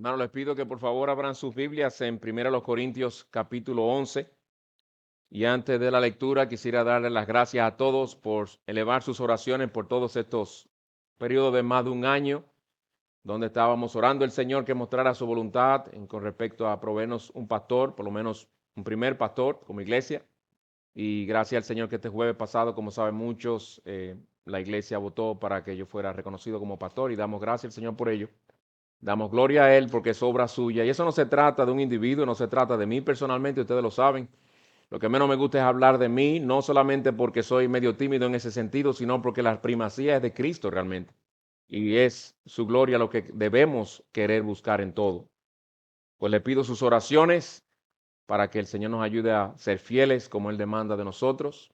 Hermanos, les pido que por favor abran sus Biblias en 1 Corintios capítulo 11. Y antes de la lectura quisiera darle las gracias a todos por elevar sus oraciones por todos estos periodos de más de un año, donde estábamos orando al Señor que mostrara su voluntad con respecto a proveernos un pastor, por lo menos un primer pastor como iglesia. Y gracias al Señor que este jueves pasado, como saben muchos, la iglesia votó para que yo fuera reconocido como pastor y damos gracias al Señor por ello. Damos gloria a Él porque es obra suya. Y eso no se trata de un individuo, no se trata de mí personalmente, ustedes lo saben. Lo que menos me gusta es hablar de mí, no solamente porque soy medio tímido en ese sentido, sino porque la primacía es de Cristo realmente. Y es su gloria lo que debemos querer buscar en todo. Pues le pido sus oraciones para que el Señor nos ayude a ser fieles como Él demanda de nosotros.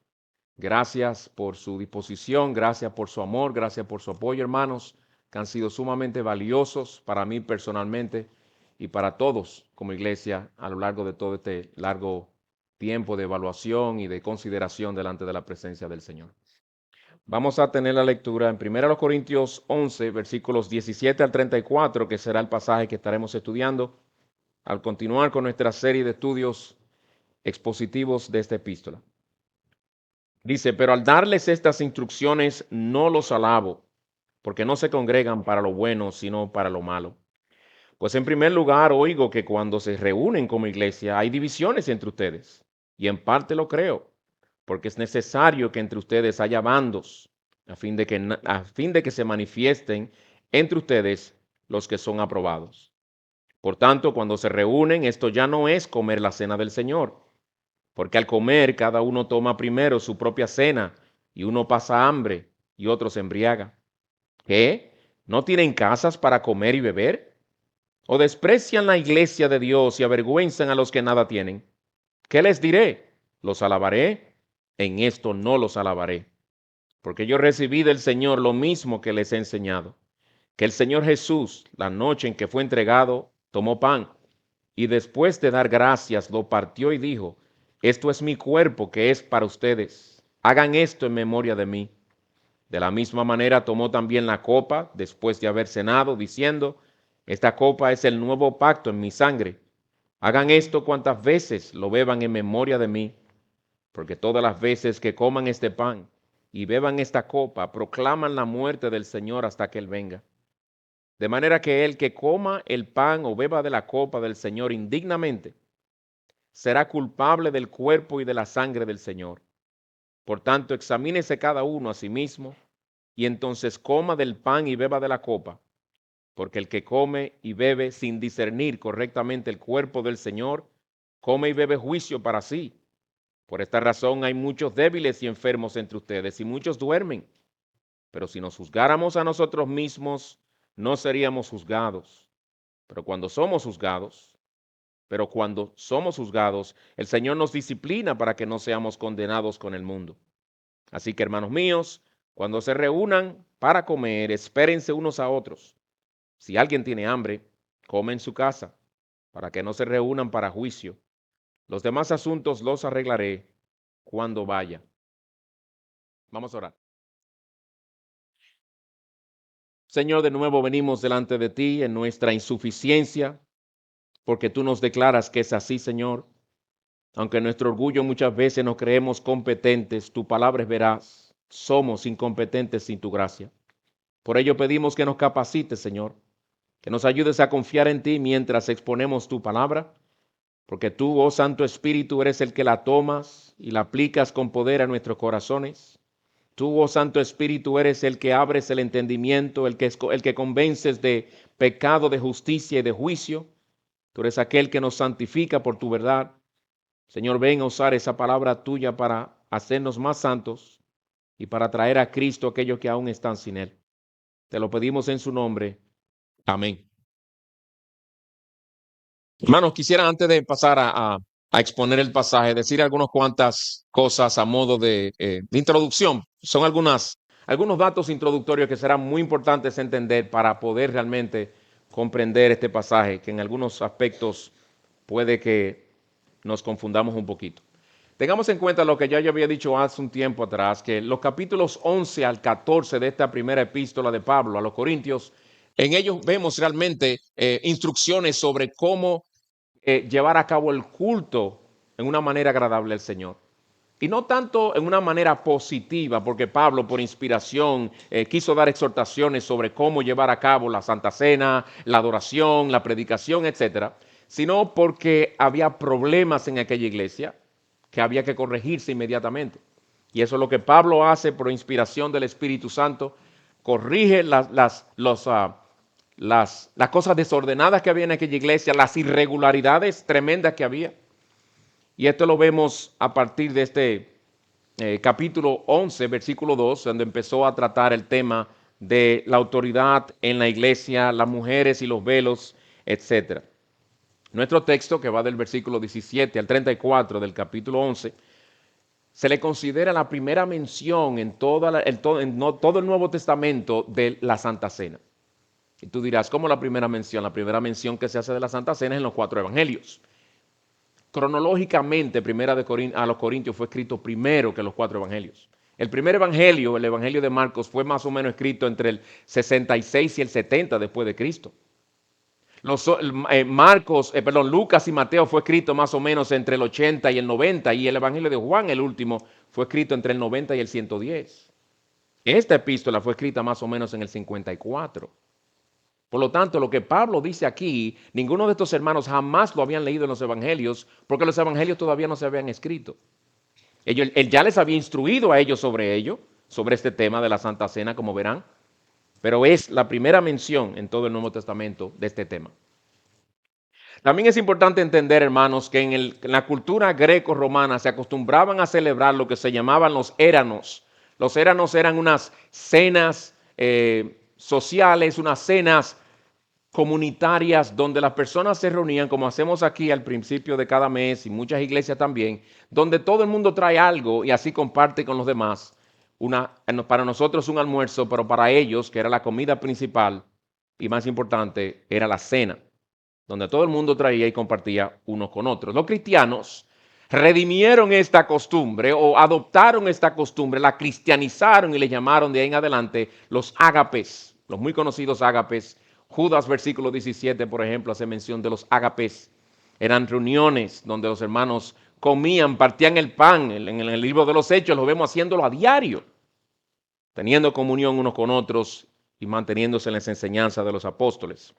Gracias por su disposición, gracias por su amor, gracias por su apoyo, hermanos, que han sido sumamente valiosos para mí personalmente y para todos como iglesia a lo largo de todo este largo tiempo de evaluación y de consideración delante de la presencia del Señor. Vamos a tener la lectura en 1 Corintios 11, versículos 17 al 34, que será el pasaje que estaremos estudiando al continuar con nuestra serie de estudios expositivos de esta epístola. Dice, pero al darles estas instrucciones no los alabo, porque no se congregan para lo bueno, sino para lo malo. Pues en primer lugar oigo que cuando se reúnen como iglesia hay divisiones entre ustedes, y en parte lo creo, porque es necesario que entre ustedes haya bandos, a fin de que se manifiesten entre ustedes los que son aprobados. Por tanto, cuando se reúnen, esto ya no es comer la cena del Señor, porque al comer cada uno toma primero su propia cena, y uno pasa hambre y otro se embriaga. ¿Qué? ¿No tienen casas para comer y beber? ¿O desprecian la iglesia de Dios y avergüenzan a los que nada tienen? ¿Qué les diré? ¿Los alabaré? En esto no los alabaré, porque yo recibí del Señor lo mismo que les he enseñado, que el Señor Jesús, la noche en que fue entregado, tomó pan, y después de dar gracias, lo partió y dijo, esto es mi cuerpo que es para ustedes. Hagan esto en memoria de mí. De la misma manera tomó también la copa después de haber cenado, diciendo, esta copa es el nuevo pacto en mi sangre. Hagan esto cuantas veces lo beban en memoria de mí, porque todas las veces que coman este pan y beban esta copa, proclaman la muerte del Señor hasta que Él venga. De manera que el que coma el pan o beba de la copa del Señor indignamente, será culpable del cuerpo y de la sangre del Señor. Por tanto, examínese cada uno a sí mismo, y entonces coma del pan y beba de la copa, porque el que come y bebe sin discernir correctamente el cuerpo del Señor, come y bebe juicio para sí. Por esta razón hay muchos débiles y enfermos entre ustedes, y muchos duermen. Pero si nos juzgáramos a nosotros mismos, no seríamos juzgados. Pero cuando somos juzgados, el Señor nos disciplina para que no seamos condenados con el mundo. Así que, hermanos míos, cuando se reúnan para comer, espérense unos a otros. Si alguien tiene hambre, come en su casa, para que no se reúnan para juicio. Los demás asuntos los arreglaré cuando vaya. Vamos a orar. Señor, de nuevo venimos delante de ti en nuestra insuficiencia, porque tú nos declaras que es así, Señor. Aunque en nuestro orgullo muchas veces nos creemos competentes, tu palabra es veraz. Somos incompetentes sin tu gracia. Por ello pedimos que nos capacites, Señor, que nos ayudes a confiar en ti mientras exponemos tu palabra, porque tú, oh Santo Espíritu, eres el que la tomas y la aplicas con poder a nuestros corazones. Tú, oh Santo Espíritu, eres el que abres el entendimiento, el que convences de pecado, de justicia y de juicio. Tú eres aquel que nos santifica por tu verdad. Señor, ven a usar esa palabra tuya para hacernos más santos y para traer a Cristo a aquellos que aún están sin Él. Te lo pedimos en su nombre. Amén. Hermanos, quisiera antes de pasar a exponer el pasaje, decir algunas cuantas cosas a modo de introducción. Son algunos datos introductorios que serán muy importantes entender para poder realmente comprender este pasaje, que en algunos aspectos puede que nos confundamos un poquito. Tengamos en cuenta lo que ya yo había dicho hace un tiempo atrás, que los capítulos 11 al 14 de esta primera epístola de Pablo a los Corintios En ellos vemos realmente instrucciones sobre cómo llevar a cabo el culto en una manera agradable al Señor. Y no tanto en una manera positiva, porque Pablo, por inspiración, quiso dar exhortaciones sobre cómo llevar a cabo la Santa Cena, la adoración, la predicación, etcétera, sino porque había problemas en aquella iglesia que había que corregirse inmediatamente. Y eso es lo que Pablo hace por inspiración del Espíritu Santo, corrige las cosas desordenadas que había en aquella iglesia, las irregularidades tremendas que había. Y esto lo vemos a partir de este capítulo 11, versículo 2, donde empezó a tratar el tema de la autoridad en la iglesia, las mujeres y los velos, etc. Nuestro texto, que va del versículo 17 al 34 del capítulo 11, se le considera la primera mención en todo el Nuevo Testamento de la Santa Cena. Y tú dirás, ¿cómo la primera mención? La primera mención que se hace de la Santa Cena es en los 4 evangelios. Cronológicamente, a los Corintios fue escrito primero que los 4 evangelios. El primer evangelio, el evangelio de Marcos, fue más o menos escrito entre el 66 y el 70 después de Cristo. Lucas y Mateo fue escrito más o menos entre el 80 y el 90, y el evangelio de Juan, el último, fue escrito entre el 90 y el 110. Esta epístola fue escrita más o menos en el 54. Por lo tanto, lo que Pablo dice aquí, ninguno de estos hermanos jamás lo habían leído en los evangelios, porque los evangelios todavía no se habían escrito. Él ya les había instruido a ellos sobre ello, sobre este tema de la Santa Cena, como verán, pero es la primera mención en todo el Nuevo Testamento de este tema. También es importante entender, hermanos, que en la cultura greco-romana se acostumbraban a celebrar lo que se llamaban los éranos. Los éranos eran unas cenas sociales, unas cenas comunitarias donde las personas se reunían, como hacemos aquí al principio de cada mes y muchas iglesias también, donde todo el mundo trae algo y así comparte con los demás. Para nosotros un almuerzo, pero para ellos, que era la comida principal y más importante, era la cena, donde todo el mundo traía y compartía unos con otros. Los cristianos redimieron esta costumbre o adoptaron esta costumbre, la cristianizaron y le llamaron de ahí en adelante los ágapes, los muy conocidos ágapes. Judas, versículo 17, por ejemplo, hace mención de los ágapes. Eran reuniones donde los hermanos comían, partían el pan. En el libro de los Hechos lo vemos haciéndolo a diario, teniendo comunión unos con otros y manteniéndose en las enseñanzas de los apóstoles.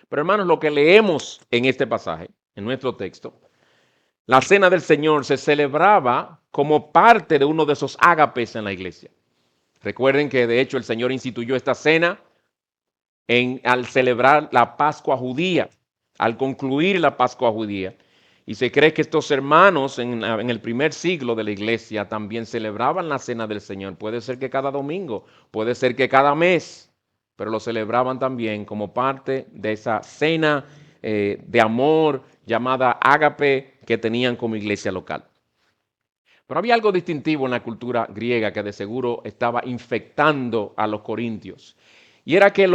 Pero hermanos, lo que leemos en este pasaje, en nuestro texto, la cena del Señor se celebraba como parte de uno de esos ágapes en la iglesia. Recuerden que de hecho el Señor instituyó esta cena al celebrar la Pascua judía, al concluir la Pascua judía. Y se cree que estos hermanos en el primer siglo de la iglesia también celebraban la cena del Señor. Puede ser que cada domingo, puede ser que cada mes, pero lo celebraban también como parte de esa cena de amor llamada ágape que tenían como iglesia local. Pero había algo distintivo en la cultura griega que de seguro estaba infectando a los corintios. Y era que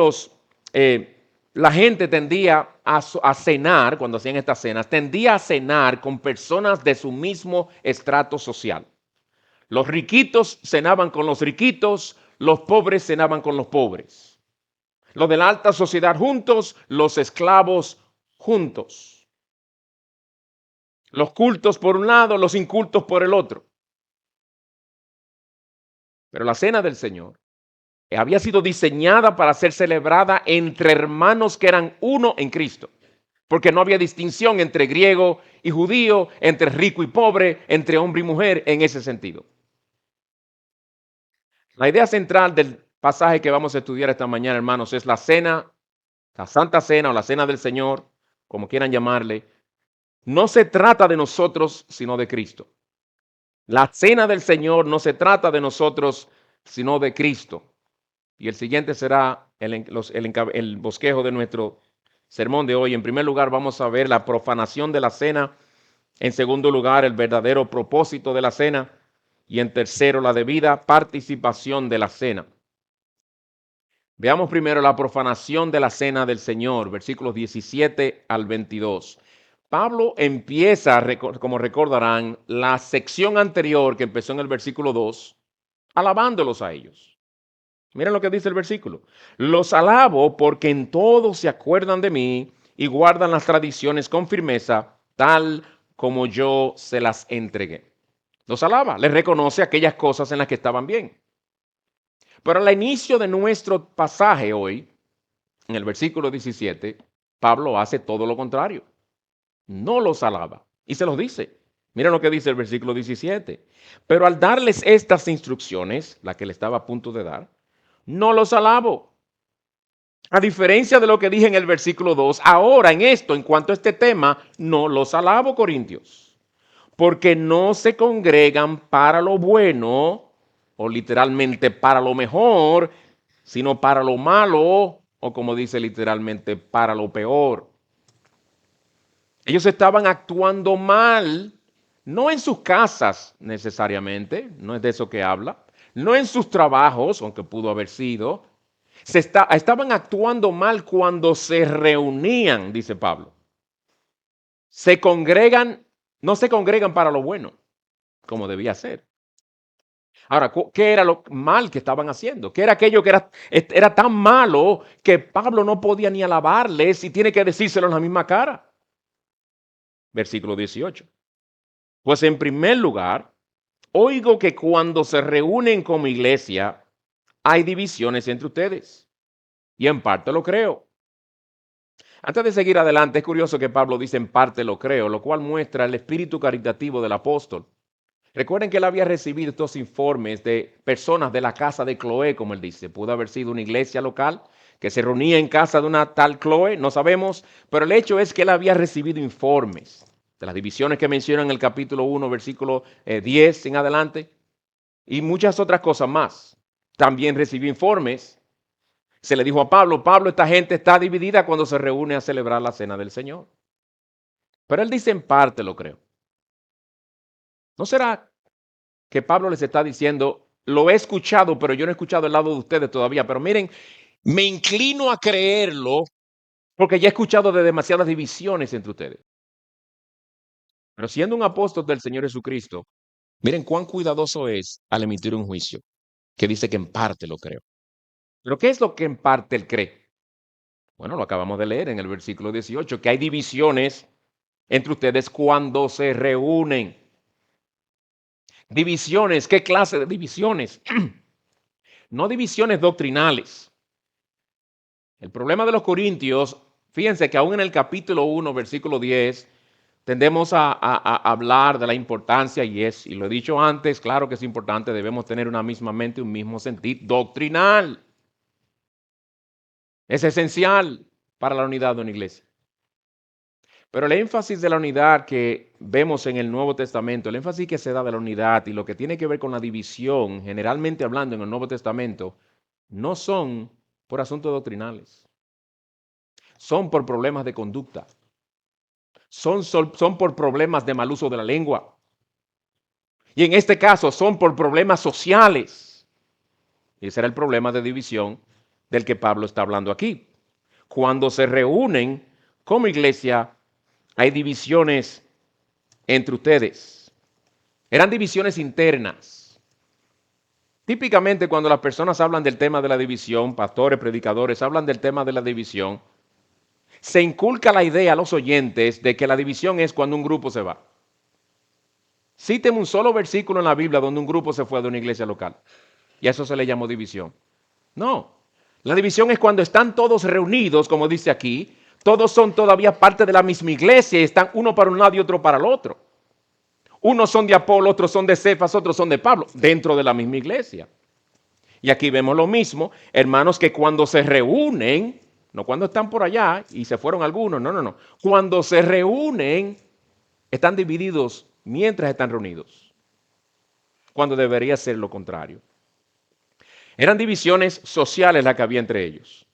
la gente tendía a cenar, cuando hacían estas cenas, tendía a cenar con personas de su mismo estrato social. Los riquitos cenaban con los riquitos, los pobres cenaban con los pobres. Los de la alta sociedad juntos, los esclavos juntos. Los cultos por un lado, los incultos por el otro. Pero la cena del Señor había sido diseñada para ser celebrada entre hermanos que eran uno en Cristo, porque no había distinción entre griego y judío, entre rico y pobre, entre hombre y mujer en ese sentido. La idea central del pasaje que vamos a estudiar esta mañana, hermanos, es la cena, la Santa Cena o la Cena del Señor, como quieran llamarle. No se trata de nosotros, sino de Cristo. La Cena del Señor no se trata de nosotros, sino de Cristo. Y el siguiente será el bosquejo de nuestro sermón de hoy. En primer lugar, vamos a ver la profanación de la cena. En segundo lugar, el verdadero propósito de la cena. Y en tercero, la debida participación de la cena. Veamos primero la profanación de la cena del Señor, versículos 17 al 22. Pablo empieza, como recordarán, la sección anterior que empezó en el versículo 2, alabándolos a ellos. Miren lo que dice el versículo. Los alabo porque en todo se acuerdan de mí y guardan las tradiciones con firmeza, tal como yo se las entregué. Los alaba, les reconoce aquellas cosas en las que estaban bien. Pero al inicio de nuestro pasaje hoy, en el versículo 17, Pablo hace todo lo contrario. No los alaba y se los dice. Miren lo que dice el versículo 17. Pero al darles estas instrucciones, la que le estaba a punto de dar, no los alabo. A diferencia de lo que dije en el versículo 2, ahora en esto, en cuanto a este tema, no los alabo, Corintios, porque no se congregan para lo bueno, o literalmente para lo mejor, sino para lo malo, o como dice literalmente, para lo peor. Ellos estaban actuando mal, no en sus casas necesariamente, no es de eso que habla, no en sus trabajos, aunque pudo haber sido. Estaban actuando mal cuando se reunían, dice Pablo. Se congregan, no se congregan para lo bueno, como debía ser. Ahora, ¿qué era lo mal que estaban haciendo? ¿Qué era aquello que era tan malo que Pablo no podía ni alabarles y tiene que decírselo en la misma cara? Versículo 18. Pues en primer lugar, oigo que cuando se reúnen como iglesia, hay divisiones entre ustedes. Y en parte lo creo. Antes de seguir adelante, es curioso que Pablo dice en parte lo creo, lo cual muestra el espíritu caritativo del apóstol. Recuerden que él había recibido estos informes de personas de la casa de Cloé, como él dice. Pudo haber sido una iglesia local que se reunía en casa de una tal Cloé, no sabemos, pero el hecho es que él había recibido informes de las divisiones que menciona en el capítulo 1, versículo 10 en adelante, y muchas otras cosas más. También recibió informes. Se le dijo a Pablo, Pablo, esta gente está dividida cuando se reúne a celebrar la cena del Señor. Pero él dice en parte lo creo. ¿No será que Pablo les está diciendo, lo he escuchado, pero yo no he escuchado el lado de ustedes todavía? Pero miren, me inclino a creerlo porque ya he escuchado de demasiadas divisiones entre ustedes. Pero siendo un apóstol del Señor Jesucristo, miren cuán cuidadoso es al emitir un juicio, que dice que en parte lo creo. ¿Pero qué es lo que en parte él cree? Bueno, lo acabamos de leer en el versículo 18, que hay divisiones entre ustedes cuando se reúnen. Divisiones, ¿qué clase de divisiones? No divisiones doctrinales. El problema de los corintios, fíjense que aún en el capítulo 1, versículo 10, tendemos a hablar de la importancia, y lo he dicho antes, claro que es importante, debemos tener una misma mente, un mismo sentir doctrinal. Es esencial para la unidad de una iglesia. Pero el énfasis de la unidad que vemos en el Nuevo Testamento, el énfasis que se da de la unidad y lo que tiene que ver con la división, generalmente hablando en el Nuevo Testamento, no son por asuntos doctrinales, son por problemas de conducta, son por problemas de mal uso de la lengua. Y en este caso son por problemas sociales. Y ese era el problema de división del que Pablo está hablando aquí. Cuando se reúnen como iglesia, hay divisiones entre ustedes. Eran divisiones internas. Típicamente cuando las personas hablan del tema de la división, pastores, predicadores, hablan del tema de la división, se inculca la idea a los oyentes de que la división es cuando un grupo se va. Cíteme un solo versículo en la Biblia donde un grupo se fue de una iglesia local. Y a eso se le llamó división. No. La división es cuando están todos reunidos, como dice aquí, todos son todavía parte de la misma iglesia y están uno para un lado y otro para el otro. Unos son de Apolo, otros son de Cefas, otros son de Pablo, dentro de la misma iglesia. Y aquí vemos lo mismo, hermanos, que cuando se reúnen, no cuando están por allá y se fueron algunos, no. Cuando se reúnen, están divididos mientras están reunidos, cuando debería ser lo contrario. Eran divisiones sociales las que había entre ellos.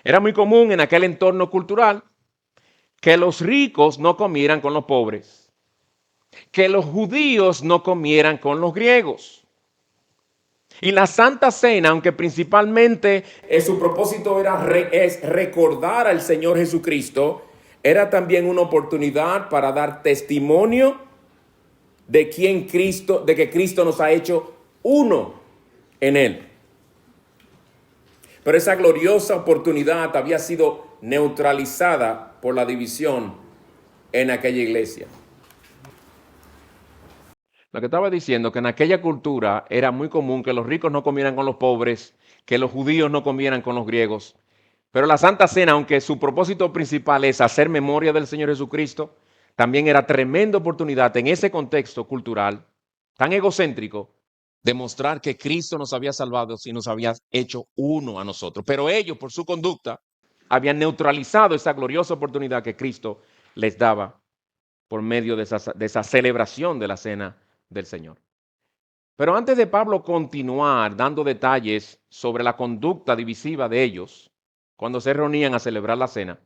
Era muy común en aquel entorno cultural que los ricos no comieran con los pobres, que los judíos no comieran con los griegos. Y la Santa Cena, aunque principalmente su propósito es recordar al Señor Jesucristo, era también una oportunidad para dar testimonio de que Cristo nos ha hecho uno en Él. Pero esa gloriosa oportunidad había sido neutralizada por la división en aquella iglesia. Lo que estaba diciendo, que en aquella cultura era muy común que los ricos no comieran con los pobres, que los judíos no comieran con los griegos. Pero la Santa Cena, aunque su propósito principal es hacer memoria del Señor Jesucristo, también era tremenda oportunidad en ese contexto cultural tan egocéntrico de mostrar que Cristo nos había salvado y nos había hecho uno a nosotros. Pero ellos, por su conducta, habían neutralizado esa gloriosa oportunidad que Cristo les daba por medio de esa celebración de la Cena del Señor. Pero antes de Pablo continuar dando detalles sobre la conducta divisiva de ellos, cuando se reunían a celebrar la cena,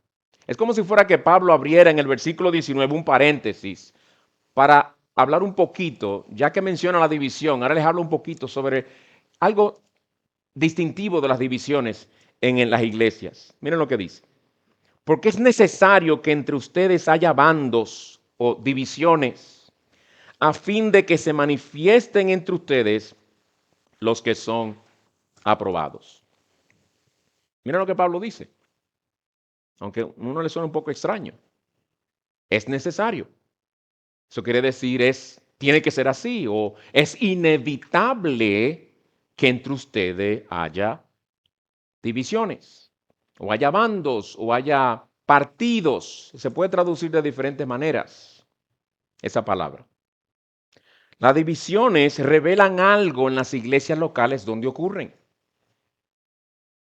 es como si fuera que Pablo abriera en el versículo 19 un paréntesis para hablar un poquito, ya que menciona la división, ahora les hablo un poquito sobre algo distintivo de las divisiones en las iglesias. Miren lo que dice. Porque es necesario que entre ustedes haya bandos o divisiones, a fin de que se manifiesten entre ustedes los que son aprobados. Miren lo que Pablo dice, aunque a uno le suena un poco extraño. Es necesario. Eso quiere decir tiene que ser así, o es inevitable que entre ustedes haya divisiones, o haya bandos, o haya partidos. Se puede traducir de diferentes maneras esa palabra. Las divisiones revelan algo en las iglesias locales donde ocurren.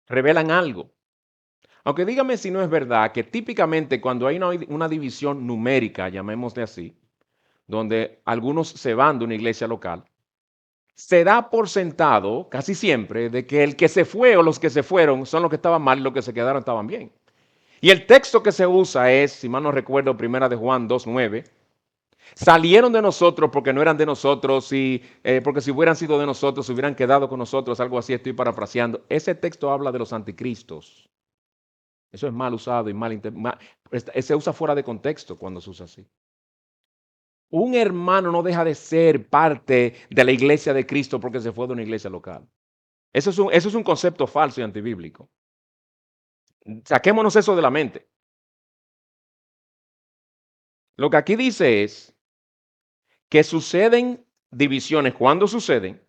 Revelan algo. Aunque dígame si no es verdad que típicamente cuando hay una división numérica, llamémosle así, donde algunos se van de una iglesia local, se da por sentado casi siempre de que el que se fue o los que se fueron son los que estaban mal y los que se quedaron estaban bien. Y el texto que se usa es, si mal no recuerdo, 1 de Juan 2:9. Salieron de nosotros porque no eran de nosotros, porque si hubieran sido de nosotros, se hubieran quedado con nosotros, algo así estoy parafraseando. Ese texto habla de los anticristos. Eso es mal usado y se usa fuera de contexto cuando se usa así. Un hermano no deja de ser parte de la iglesia de Cristo porque se fue de una iglesia local. Eso es un concepto falso y antibíblico. Saquémonos eso de la mente. Lo que aquí dice es que suceden divisiones cuando suceden,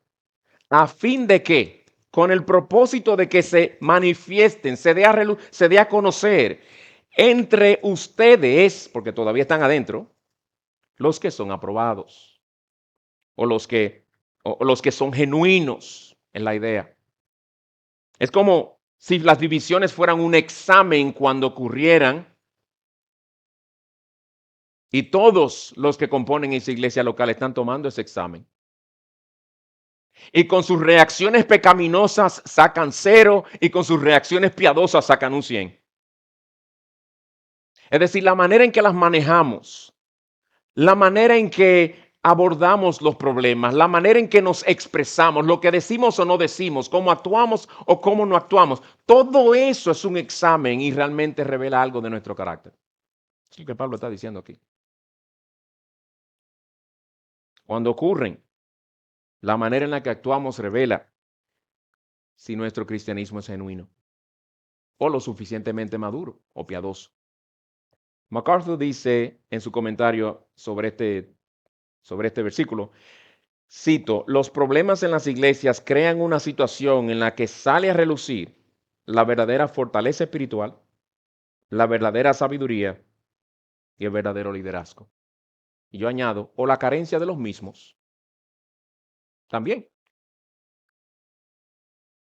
a fin de que, con el propósito de que se manifiesten, se dé a conocer entre ustedes, porque todavía están adentro, los que son aprobados o los que son genuinos en la idea. Es como si las divisiones fueran un examen cuando ocurrieran y todos los que componen esa iglesia local están tomando ese examen. Y con sus reacciones pecaminosas sacan 0 y con sus reacciones piadosas sacan un 100. Es decir, la manera en que las manejamos, la manera en que abordamos los problemas, la manera en que nos expresamos, lo que decimos o no decimos, cómo actuamos o cómo no actuamos, todo eso es un examen y realmente revela algo de nuestro carácter. Es lo que Pablo está diciendo aquí. Cuando ocurren, la manera en la que actuamos revela si nuestro cristianismo es genuino o lo suficientemente maduro o piadoso. MacArthur dice en su comentario sobre este versículo, cito, los problemas en las iglesias crean una situación en la que sale a relucir la verdadera fortaleza espiritual, la verdadera sabiduría y el verdadero liderazgo. Y yo añado, o la carencia de los mismos también.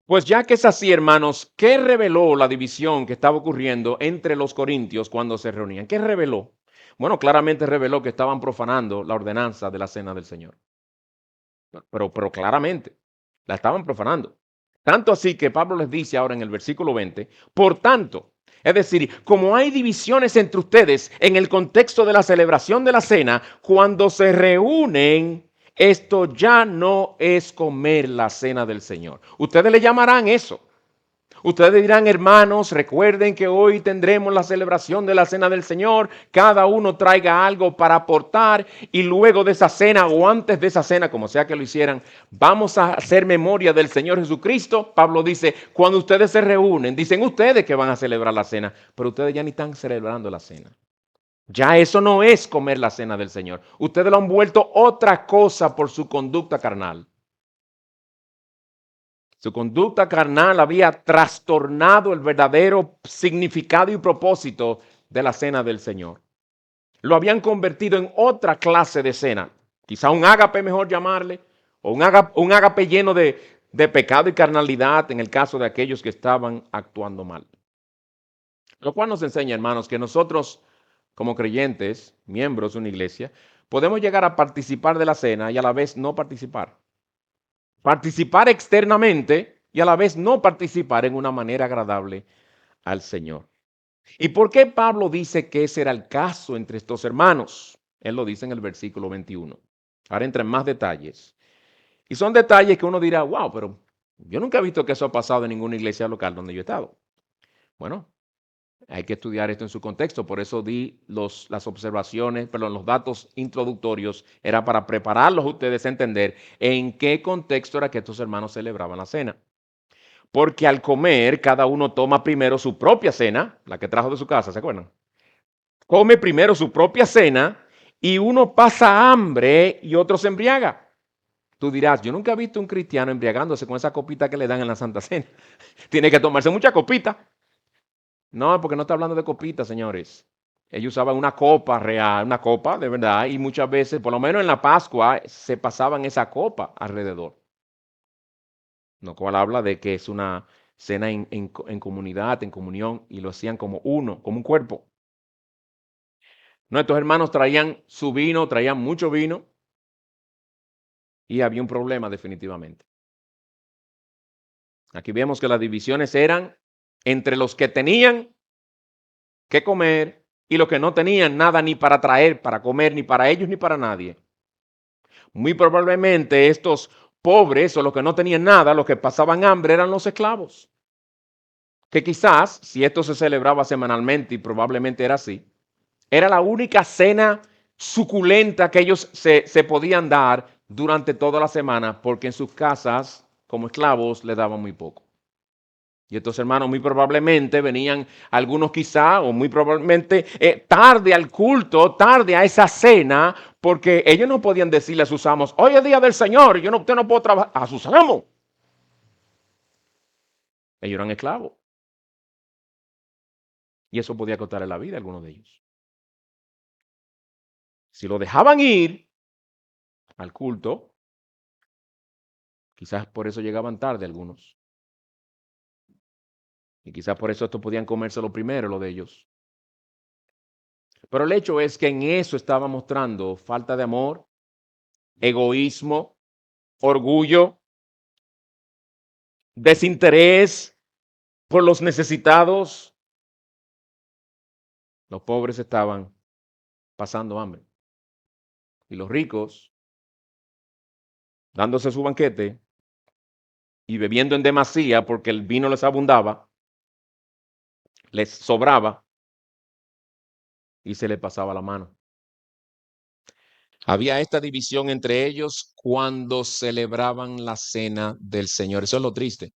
Pues ya que es así, hermanos, ¿qué reveló la división que estaba ocurriendo entre los corintios cuando se reunían? ¿Qué reveló? Bueno, claramente reveló que estaban profanando la ordenanza de la cena del Señor. Pero claramente, la estaban profanando. Tanto así que Pablo les dice ahora en el versículo 20, por tanto, es decir, como hay divisiones entre ustedes en el contexto de la celebración de la cena, cuando se reúnen, esto ya no es comer la cena del Señor. Ustedes le llamarán eso Ustedes dirán, hermanos, recuerden que hoy tendremos la celebración de la cena del Señor. Cada uno traiga algo para aportar y luego de esa cena o antes de esa cena, como sea que lo hicieran, vamos a hacer memoria del Señor Jesucristo. Pablo dice, cuando ustedes se reúnen, dicen ustedes que van a celebrar la cena, pero ustedes ya ni están celebrando la cena. Ya eso no es comer la cena del Señor. Ustedes lo han vuelto otra cosa por su conducta carnal. Su conducta carnal había trastornado el verdadero significado y propósito de la cena del Señor. Lo habían convertido en otra clase de cena. Quizá un ágape, mejor llamarle, o un ágape lleno de pecado y carnalidad en el caso de aquellos que estaban actuando mal. Lo cual nos enseña, hermanos, que nosotros, como creyentes, miembros de una iglesia, podemos llegar a participar de la cena y a la vez no participar. Participar externamente y a la vez no participar en una manera agradable al Señor. ¿Y por qué Pablo dice que ese era el caso entre estos hermanos? Él lo dice en el versículo 21. Ahora entra en más detalles. Y son detalles que uno dirá, wow, pero yo nunca he visto que eso ha pasado en ninguna iglesia local donde yo he estado. Bueno, hay que estudiar esto en su contexto, por eso di las observaciones, perdón, los datos introductorios, era para prepararlos a ustedes a entender en qué contexto era que estos hermanos celebraban la cena. Porque al comer, cada uno toma primero su propia cena, la que trajo de su casa, ¿se acuerdan? Come primero su propia cena y uno pasa hambre y otro se embriaga. Tú dirás, yo nunca he visto un cristiano embriagándose con esa copita que le dan en la Santa Cena. Tiene que tomarse mucha copita. No, porque no está hablando de copitas, señores. Ellos usaban una copa real, una copa de verdad, y muchas veces, por lo menos en la Pascua, se pasaban esa copa alrededor. Lo cual habla de que es una cena en comunidad, en comunión, y lo hacían como uno, como un cuerpo. Nuestros hermanos traían su vino, traían mucho vino, y había un problema definitivamente. Aquí vemos que las divisiones eran entre los que tenían que comer y los que no tenían nada ni para traer, para comer, ni para ellos ni para nadie. Muy probablemente estos pobres o los que no tenían nada, los que pasaban hambre eran los esclavos. Que quizás, si esto se celebraba semanalmente y probablemente era así, era la única cena suculenta que ellos se podían dar durante toda la semana porque en sus casas, como esclavos, le daban muy poco. Y estos hermanos muy probablemente venían, algunos quizá, o muy probablemente, tarde al culto, tarde a esa cena, porque ellos no podían decirle a sus amos, hoy es día del Señor, usted no puede trabajar, a sus amos. Ellos eran esclavos. Y eso podía costarle la vida a algunos de ellos. Si lo dejaban ir al culto, quizás por eso llegaban tarde algunos. Y quizás por eso estos podían comérselo primero, lo de ellos. Pero el hecho es que en eso estaba mostrando falta de amor, egoísmo, orgullo, desinterés por los necesitados. Los pobres estaban pasando hambre. Y los ricos, dándose su banquete y bebiendo en demasía porque el vino les abundaba, les sobraba y se les pasaba la mano. Había esta división entre ellos cuando celebraban la cena del Señor. Eso es lo triste.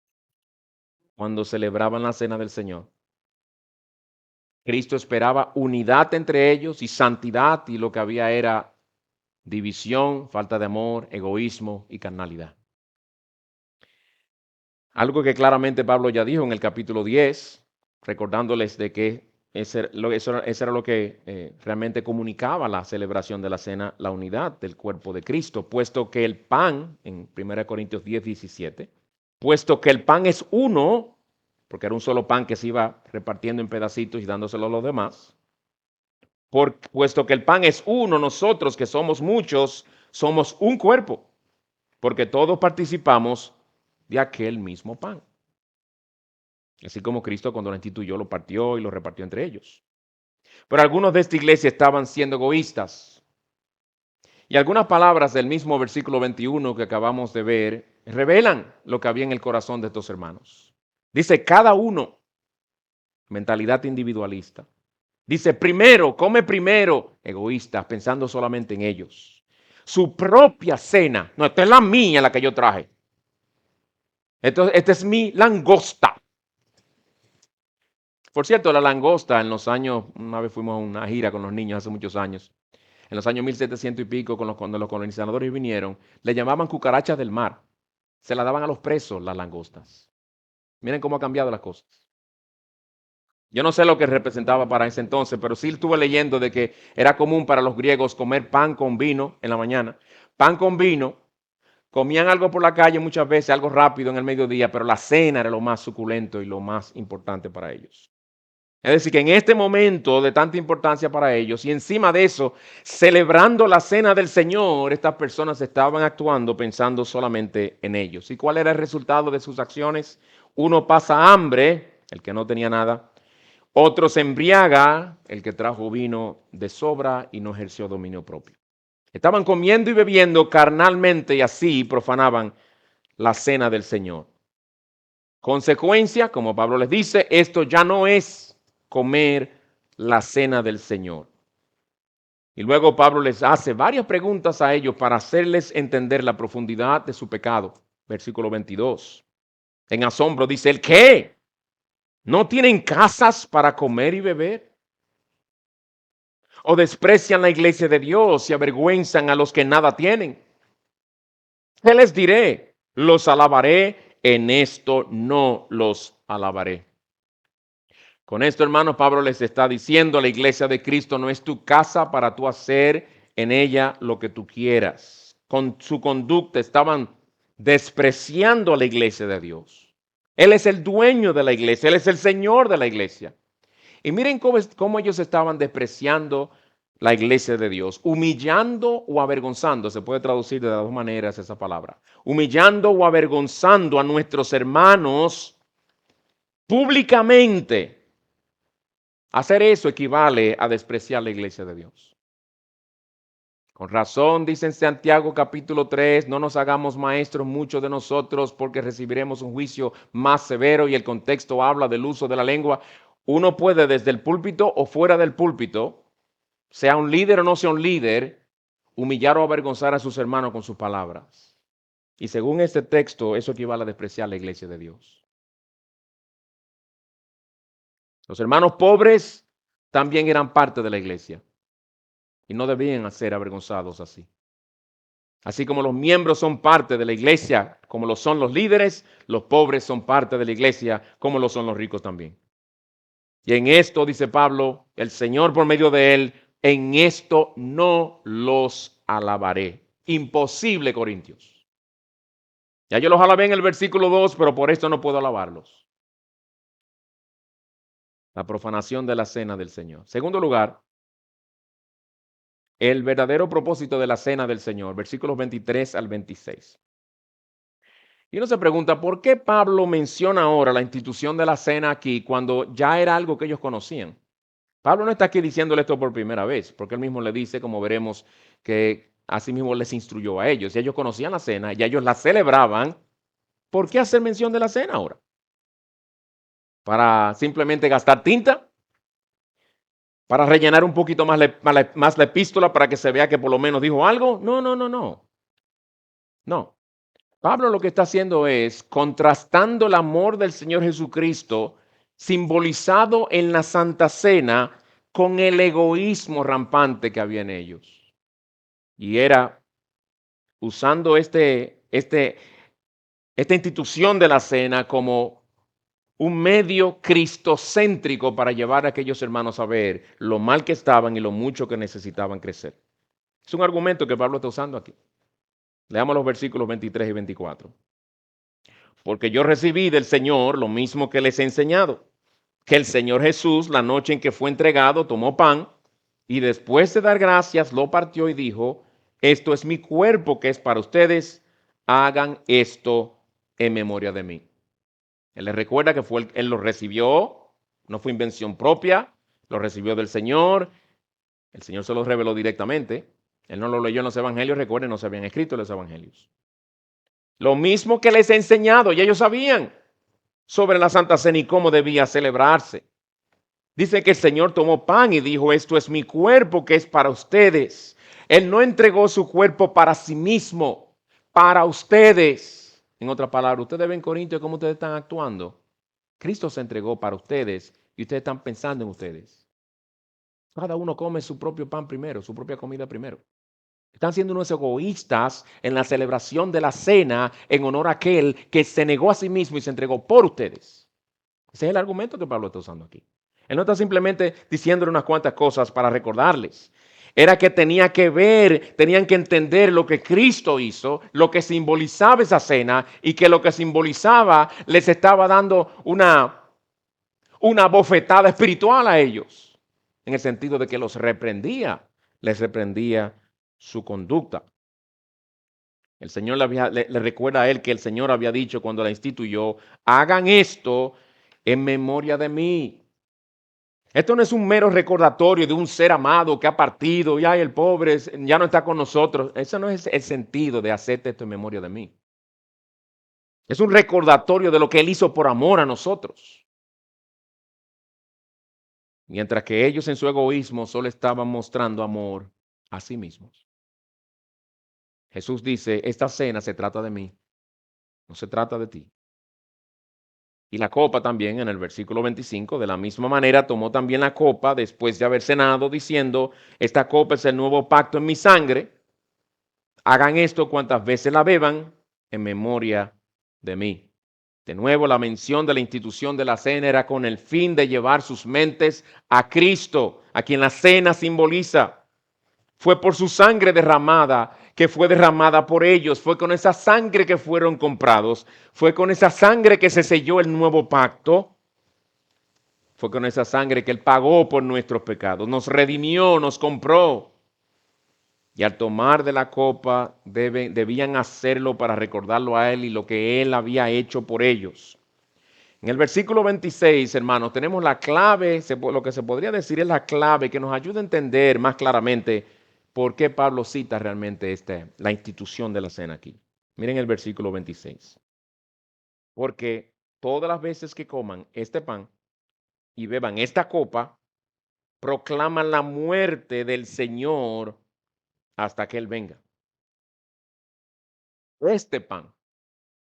Cuando celebraban la cena del Señor. Cristo esperaba unidad entre ellos y santidad, y lo que había era división, falta de amor, egoísmo y carnalidad. Algo que claramente Pablo ya dijo en el capítulo 10, recordándoles de que eso era lo que realmente comunicaba la celebración de la cena, la unidad del cuerpo de Cristo, puesto que el pan, en 1 Corintios 10, 17, puesto que el pan es uno, porque era un solo pan que se iba repartiendo en pedacitos y dándoselo a los demás, puesto que el pan es uno, nosotros que somos muchos, somos un cuerpo, porque todos participamos de aquel mismo pan. Así como Cristo cuando lo instituyó lo partió y lo repartió entre ellos. Pero algunos de esta iglesia estaban siendo egoístas. Y algunas palabras del mismo versículo 21 que acabamos de ver revelan lo que había en el corazón de estos hermanos. Dice cada uno, mentalidad individualista. Dice primero, come primero, egoístas, pensando solamente en ellos. Su propia cena, no, esta es la mía la que yo traje. Esta es mi langosta. Por cierto, la langosta en los años, una vez fuimos a una gira con los niños hace muchos años, en los años 1700 y pico, cuando los colonizadores vinieron, le llamaban cucarachas del mar. Se la daban a los presos las langostas. Miren cómo ha cambiado las cosas. Yo no sé lo que representaba para ese entonces, pero sí estuve leyendo de que era común para los griegos comer pan con vino en la mañana, pan con vino, comían algo por la calle muchas veces, algo rápido en el mediodía, pero la cena era lo más suculento y lo más importante para ellos. Es decir, que en este momento de tanta importancia para ellos y encima de eso, celebrando la cena del Señor, estas personas estaban actuando pensando solamente en ellos. ¿Y cuál era el resultado de sus acciones? Uno pasa hambre, el que no tenía nada. Otro se embriaga, el que trajo vino de sobra y no ejerció dominio propio. Estaban comiendo y bebiendo carnalmente y así profanaban la cena del Señor. Consecuencia, como Pablo les dice, esto ya no es comer la cena del Señor. Y luego Pablo les hace varias preguntas a ellos para hacerles entender la profundidad de su pecado. Versículo 22. En asombro dice, ¿el qué? ¿No tienen casas para comer y beber? ¿O desprecian la iglesia de Dios y avergüenzan a los que nada tienen? ¿Qué les diré? Los alabaré, en esto no los alabaré. Con esto, hermano, Pablo les está diciendo, la iglesia de Cristo no es tu casa para tú hacer en ella lo que tú quieras. Con su conducta estaban despreciando a la iglesia de Dios. Él es el dueño de la iglesia, Él es el Señor de la iglesia. Y miren cómo ellos estaban despreciando la iglesia de Dios, humillando o avergonzando, se puede traducir de las dos maneras esa palabra, humillando o avergonzando a nuestros hermanos públicamente. Hacer eso equivale a despreciar la iglesia de Dios. Con razón, dice en Santiago capítulo 3, no nos hagamos maestros muchos de nosotros porque recibiremos un juicio más severo y el contexto habla del uso de la lengua. Uno puede desde el púlpito o fuera del púlpito, sea un líder o no sea un líder, humillar o avergonzar a sus hermanos con sus palabras. Y según este texto, eso equivale a despreciar la iglesia de Dios. Los hermanos pobres también eran parte de la iglesia y no debían ser avergonzados así. Así como los miembros son parte de la iglesia, como lo son los líderes, los pobres son parte de la iglesia, como lo son los ricos también. Y en esto, dice Pablo, el Señor por medio de él, en esto no los alabaré. Imposible, Corintios. Ya yo los alabé en el versículo 2, pero por esto no puedo alabarlos. La profanación de la cena del Señor. Segundo lugar, el verdadero propósito de la cena del Señor, versículos 23 al 26. Y uno se pregunta, ¿por qué Pablo menciona ahora la institución de la cena aquí cuando ya era algo que ellos conocían? Pablo no está aquí diciéndole esto por primera vez, porque él mismo le dice, como veremos, que así mismo les instruyó a ellos. Y ellos conocían la cena, ya ellos la celebraban. ¿Por qué hacer mención de la cena ahora? ¿Para simplemente gastar tinta? ¿Para rellenar un poquito más la epístola para que se vea que por lo menos dijo algo? No, no, no, no. No. Pablo lo que está haciendo es contrastando el amor del Señor Jesucristo simbolizado en la Santa Cena con el egoísmo rampante que había en ellos. Y era usando esta institución de la cena como un medio cristocéntrico para llevar a aquellos hermanos a ver lo mal que estaban y lo mucho que necesitaban crecer. Es un argumento que Pablo está usando aquí. Leamos los versículos 23 y 24. Porque yo recibí del Señor lo mismo que les he enseñado, que el Señor Jesús, la noche en que fue entregado, tomó pan y después de dar gracias lo partió y dijo, esto es mi cuerpo que es para ustedes, hagan esto en memoria de mí. Él les recuerda que él lo recibió, no fue invención propia, lo recibió del Señor, el Señor se lo reveló directamente, él no lo leyó en los evangelios, recuerden, no se habían escrito los evangelios. Lo mismo que les he enseñado, y ellos sabían. sobre la Santa Cena y cómo debía celebrarse. Dice que el Señor tomó pan y dijo, esto es mi cuerpo que es para ustedes. Él no entregó su cuerpo para sí mismo, para ustedes. En otras palabras, ustedes ven, Corintios, cómo ustedes están actuando. Cristo se entregó para ustedes y ustedes están pensando en ustedes. Cada uno come su propio pan primero, su propia comida primero. Están siendo unos egoístas en la celebración de la cena en honor a aquel que se negó a sí mismo y se entregó por ustedes. Ese es el argumento que Pablo está usando aquí. Él no está simplemente diciéndole unas cuantas cosas para recordarles. Era que tenía que ver, tenían que entender lo que Cristo hizo, lo que simbolizaba esa cena y que lo que simbolizaba les estaba dando una bofetada espiritual a ellos, en el sentido de que los reprendía, les reprendía su conducta. El Señor le recuerda a él que el Señor había dicho cuando la instituyó, hagan esto en memoria de mí. Esto no es un mero recordatorio de un ser amado que ha partido y ay, el pobre ya no está con nosotros. Eso no es el sentido de hacerte esto en memoria de mí. Es un recordatorio de lo que Él hizo por amor a nosotros. Mientras que ellos en su egoísmo solo estaban mostrando amor a sí mismos. Jesús dice, esta cena se trata de mí, no se trata de ti. Y la copa también, en el versículo 25, de la misma manera tomó también la copa después de haber cenado, diciendo, esta copa es el nuevo pacto en mi sangre. Hagan esto cuantas veces la beban en memoria de mí. De nuevo, la mención de la institución de la cena era con el fin de llevar sus mentes a Cristo, a quien la cena simboliza. Fue por su sangre derramada, que fue derramada por ellos. Fue con esa sangre que fueron comprados. Fue con esa sangre que se selló el nuevo pacto. Fue con esa sangre que Él pagó por nuestros pecados. Nos redimió, nos compró. Y al tomar de la copa debían hacerlo para recordarlo a Él y lo que Él había hecho por ellos. En el versículo 26, hermanos, tenemos la clave, lo que se podría decir es la clave que nos ayuda a entender más claramente por qué Pablo cita realmente la institución de la cena aquí. Miren el versículo 26. Porque todas las veces que coman este pan y beban esta copa, proclaman la muerte del Señor hasta que Él venga. Este pan,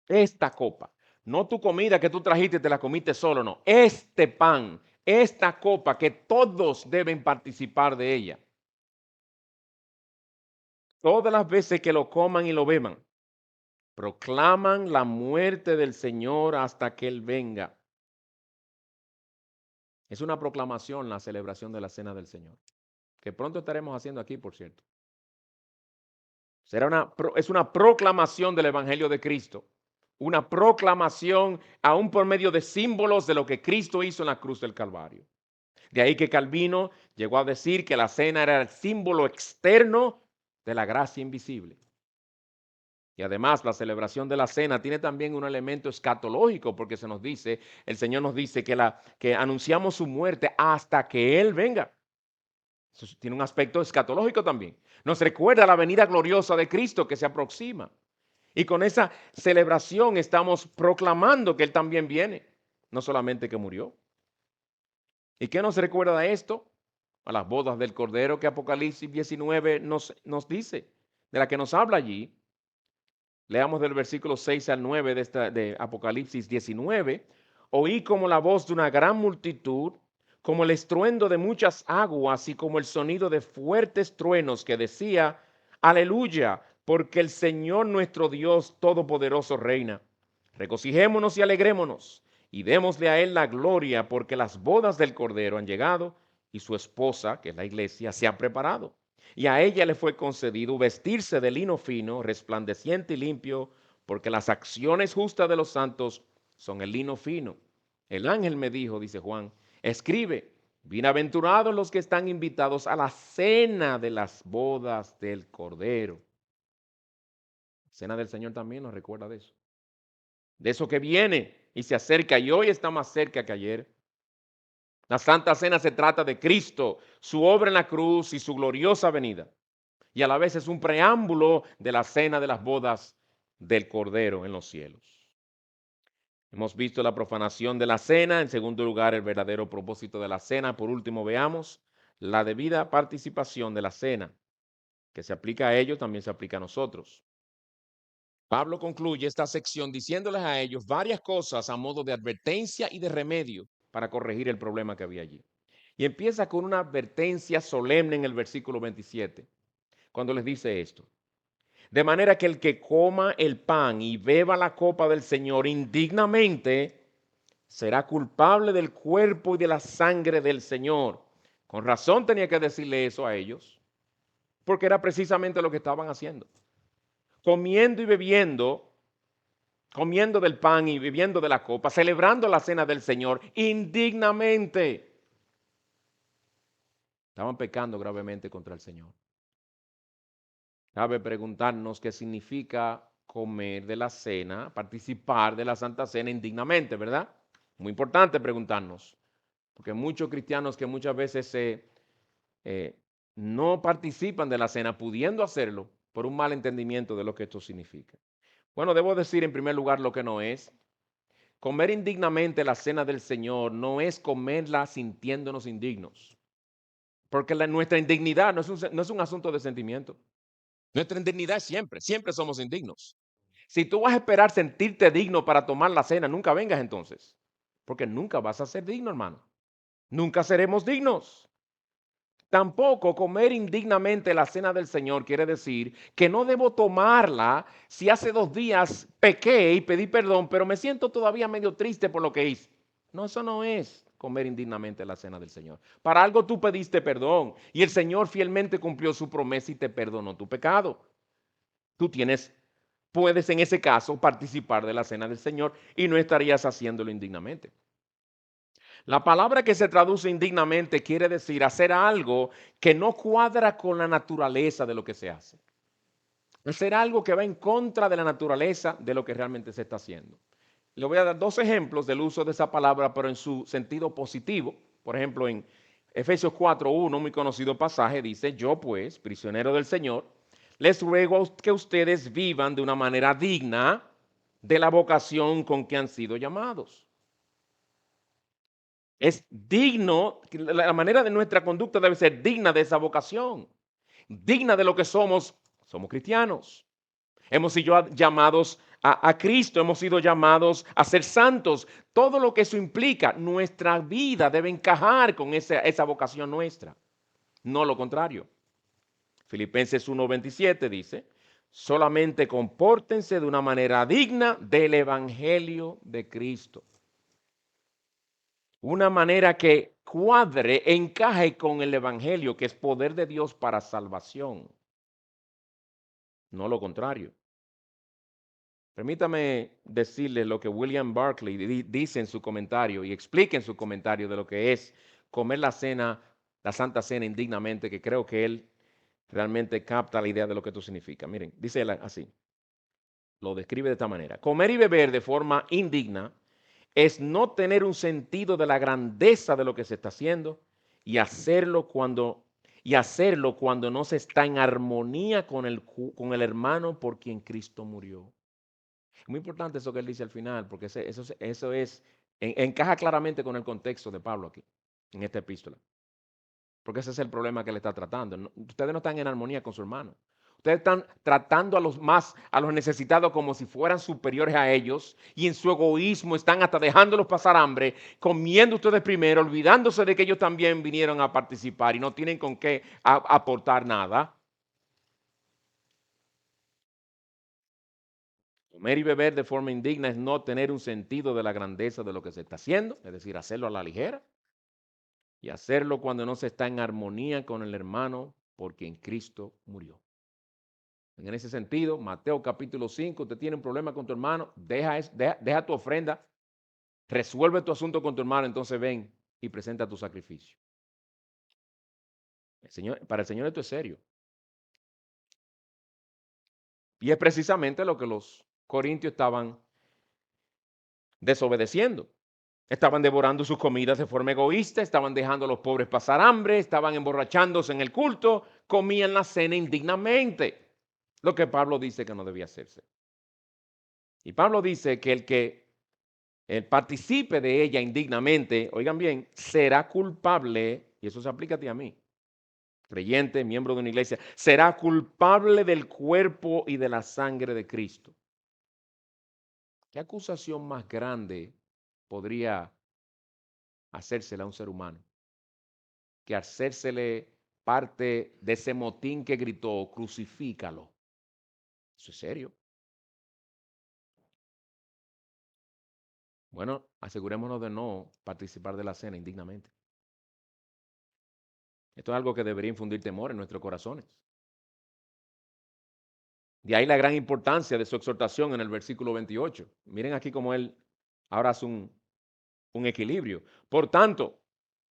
esta copa, no tu comida que tú trajiste y te la comiste solo, no. Este pan, esta copa que todos deben participar de ella. Todas las veces que lo coman y lo beban, proclaman la muerte del Señor hasta que Él venga. Es una proclamación la celebración de la Cena del Señor, que pronto estaremos haciendo aquí, por cierto. Es una proclamación del Evangelio de Cristo, una proclamación aún por medio de símbolos de lo que Cristo hizo en la cruz del Calvario. De ahí que Calvino llegó a decir que la cena era el símbolo externo de la gracia invisible. Y además la celebración de la cena tiene también un elemento escatológico porque se nos dice, el Señor nos dice que anunciamos su muerte hasta que Él venga. Eso tiene un aspecto escatológico también. Nos recuerda la venida gloriosa de Cristo que se aproxima. Y con esa celebración estamos proclamando que Él también viene, no solamente que murió. ¿Y qué nos recuerda de esto? A las bodas del Cordero que Apocalipsis 19 nos dice, de la que nos habla allí. Leamos del versículo 6 al 9 de Apocalipsis 19. Oí como la voz de una gran multitud, como el estruendo de muchas aguas y como el sonido de fuertes truenos que decía, aleluya, porque el Señor nuestro Dios Todopoderoso reina. Regocijémonos y alegrémonos y démosle a Él la gloria porque las bodas del Cordero han llegado y su esposa, que es la iglesia, se ha preparado. Y a ella le fue concedido vestirse de lino fino, resplandeciente y limpio, porque las acciones justas de los santos son el lino fino. El ángel me dijo, dice Juan, escribe, bienaventurados los que están invitados a la cena de las bodas del Cordero. Cena del Señor también nos recuerda de eso que viene y se acerca y hoy está más cerca que ayer. La Santa Cena se trata de Cristo, su obra en la cruz y su gloriosa venida. Y a la vez es un preámbulo de la cena de las bodas del Cordero en los cielos. Hemos visto la profanación de la cena, en segundo lugar, el verdadero propósito de la cena. Por último, veamos la debida participación de la cena, que se aplica a ellos, también se aplica a nosotros. Pablo concluye esta sección diciéndoles a ellos varias cosas a modo de advertencia y de remedio para corregir el problema que había allí. Y empieza con una advertencia solemne en el versículo 27, cuando les dice esto. De manera que el que coma el pan y beba la copa del Señor indignamente será culpable del cuerpo y de la sangre del Señor. Con razón tenía que decirle eso a ellos, porque era precisamente lo que estaban haciendo. Comiendo y bebiendo, comiendo del pan y bebiendo de la copa, celebrando la cena del Señor indignamente. Estaban pecando gravemente contra el Señor. Cabe preguntarnos qué significa comer de la cena, participar de la Santa Cena indignamente, ¿verdad? Muy importante preguntarnos, porque muchos cristianos que muchas veces eh, no participan de la cena, pudiendo hacerlo por un mal entendimiento de lo que esto significa. Bueno, debo decir en primer lugar lo que no es. Comer indignamente la cena del Señor no es comerla sintiéndonos indignos, porque nuestra indignidad no es un asunto de sentimiento. Nuestra indignidad es siempre, siempre somos indignos. Si tú vas a esperar sentirte digno para tomar la cena, nunca vengas entonces, porque nunca vas a ser digno, hermano. Nunca seremos dignos. Tampoco comer indignamente la cena del Señor quiere decir que no debo tomarla si hace 2 días pequé y pedí perdón, pero me siento todavía medio triste por lo que hice. No, eso no es comer indignamente la cena del Señor. Para algo tú pediste perdón y el Señor fielmente cumplió su promesa y te perdonó tu pecado. Tú puedes en ese caso participar de la cena del Señor y no estarías haciéndolo indignamente. La palabra que se traduce indignamente quiere decir hacer algo que no cuadra con la naturaleza de lo que se hace. Hacer algo que va en contra de la naturaleza de lo que realmente se está haciendo. Le voy a dar 2 ejemplos del uso de esa palabra, pero en su sentido positivo. Por ejemplo, en Efesios 4:1, muy conocido pasaje, dice, yo pues, prisionero del Señor, les ruego que ustedes vivan de una manera digna de la vocación con que han sido llamados. Es digno, la manera de nuestra conducta debe ser digna de esa vocación, digna de lo que somos. Somos cristianos. Hemos sido llamados a Cristo, hemos sido llamados a ser santos. Todo lo que eso implica, nuestra vida debe encajar con esa vocación nuestra, no lo contrario. Filipenses 1:27 dice, solamente compórtense de una manera digna del Evangelio de Cristo. Una manera que cuadre, encaje con el Evangelio, que es poder de Dios para salvación, no lo contrario. Permítame decirle lo que William Barclay dice en su comentario y explica en su comentario de lo que es comer la cena, la Santa Cena indignamente, que creo que él realmente capta la idea de lo que esto significa. Miren, dice él así, lo describe de esta manera. Comer y beber de forma indigna es no tener un sentido de la grandeza de lo que se está haciendo y hacerlo cuando no se está en armonía con el hermano por quien Cristo murió. Es muy importante eso que él dice al final, porque eso encaja claramente con el contexto de Pablo aquí, en esta epístola. Porque ese es el problema que él está tratando. Ustedes no están en armonía con su hermano. Ustedes están tratando a los necesitados como si fueran superiores a ellos y en su egoísmo están hasta dejándolos pasar hambre, comiendo ustedes primero, olvidándose de que ellos también vinieron a participar y no tienen con qué aportar nada. Comer y beber de forma indigna es no tener un sentido de la grandeza de lo que se está haciendo, es decir, hacerlo a la ligera y hacerlo cuando no se está en armonía con el hermano por quien Cristo murió. En ese sentido, Mateo capítulo 5, usted tiene un problema con tu hermano, deja tu ofrenda, resuelve tu asunto con tu hermano, entonces ven y presenta tu sacrificio. Para el Señor esto es serio. Y es precisamente lo que los corintios estaban desobedeciendo. Estaban devorando sus comidas de forma egoísta, estaban dejando a los pobres pasar hambre, estaban emborrachándose en el culto, comían la cena indignamente, lo que Pablo dice que no debía hacerse. Y Pablo dice que el que el participe de ella indignamente, oigan bien, será culpable, y eso se aplica a ti y a mí, creyente, miembro de una iglesia, será culpable del cuerpo y de la sangre de Cristo. ¿Qué acusación más grande podría hacérsela a un ser humano que hacérsele parte de ese motín que gritó, crucifícalo? Eso es serio. Bueno, asegurémonos de no participar de la cena indignamente. Esto es algo que debería infundir temor en nuestros corazones. De ahí la gran importancia de su exhortación en el versículo 28. Miren aquí cómo él ahora hace un equilibrio. Por tanto,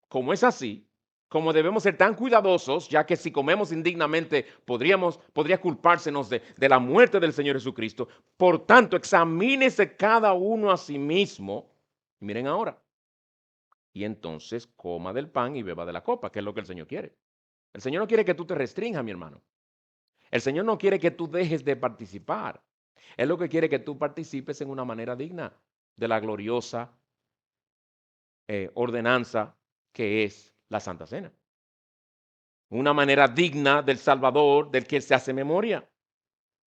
como es así, como debemos ser tan cuidadosos, ya que si comemos indignamente podría culpársenos de la muerte del Señor Jesucristo. Por tanto, examínese cada uno a sí mismo. Miren ahora. Y entonces coma del pan y beba de la copa, que es lo que el Señor quiere. El Señor no quiere que tú te restringas, mi hermano. El Señor no quiere que tú dejes de participar. Él lo que quiere que tú participes en una manera digna de la gloriosa ordenanza que es la Santa Cena. Una manera digna del Salvador, del que se hace memoria,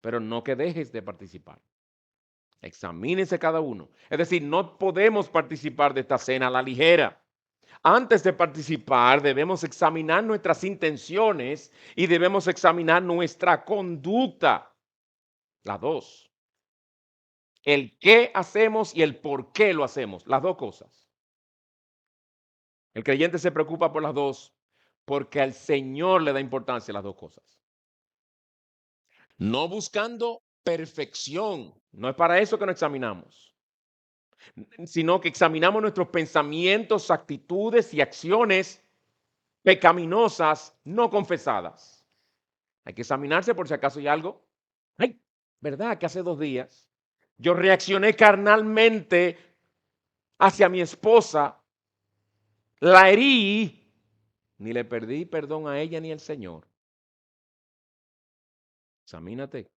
pero no que dejes de participar. Examínense cada uno. Es decir, no podemos participar de esta cena a la ligera. Antes de participar, debemos examinar nuestras intenciones y debemos examinar nuestra conducta. Las dos. El qué hacemos y el por qué lo hacemos. Las dos cosas. El creyente se preocupa por las dos porque al Señor le da importancia a las dos cosas. No buscando perfección. No es para eso que nos examinamos, sino que examinamos nuestros pensamientos, actitudes y acciones pecaminosas no confesadas. Hay que examinarse por si acaso hay algo. Ay, ¿verdad que hace 2 días yo reaccioné carnalmente hacia mi esposa, la herí, ni le pedí perdón a ella ni al Señor? Examínate,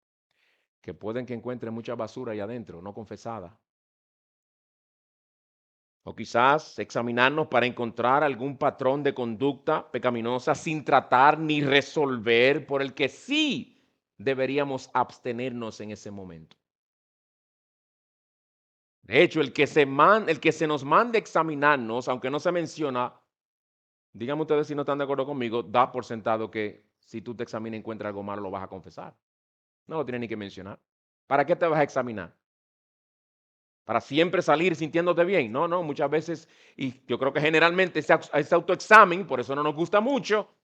que pueden que encuentre mucha basura ahí adentro, no confesada. O quizás examinarnos para encontrar algún patrón de conducta pecaminosa sin tratar ni resolver por el que sí deberíamos abstenernos en ese momento. De hecho, el que se nos mande examinarnos, aunque no se menciona, díganme ustedes si no están de acuerdo conmigo, da por sentado que si tú te examinas y encuentras algo malo, lo vas a confesar. No lo tienes ni que mencionar. ¿Para qué te vas a examinar? ¿Para siempre salir sintiéndote bien? No, no, muchas veces, y yo creo que generalmente ese autoexamen, por eso no nos gusta mucho,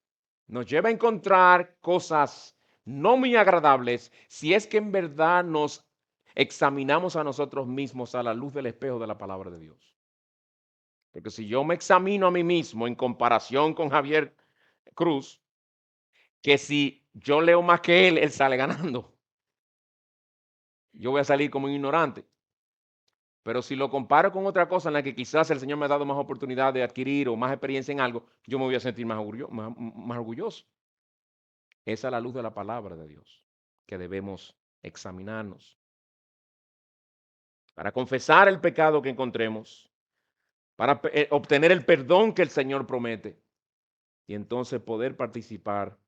nos lleva a encontrar cosas no muy agradables si es que en verdad nos examinamos a nosotros mismos a la luz del espejo de la palabra de Dios. Porque si yo me examino a mí mismo en comparación con Javier Cruz, que si yo leo más que él sale ganando. Yo voy a salir como un ignorante. Pero si lo comparo con otra cosa en la que quizás el Señor me ha dado más oportunidad de adquirir o más experiencia en algo, yo me voy a sentir más orgulloso. Esa es la luz de la palabra de Dios, que debemos examinarnos para confesar el pecado que encontremos, para obtener el perdón que el Señor promete y entonces poder participar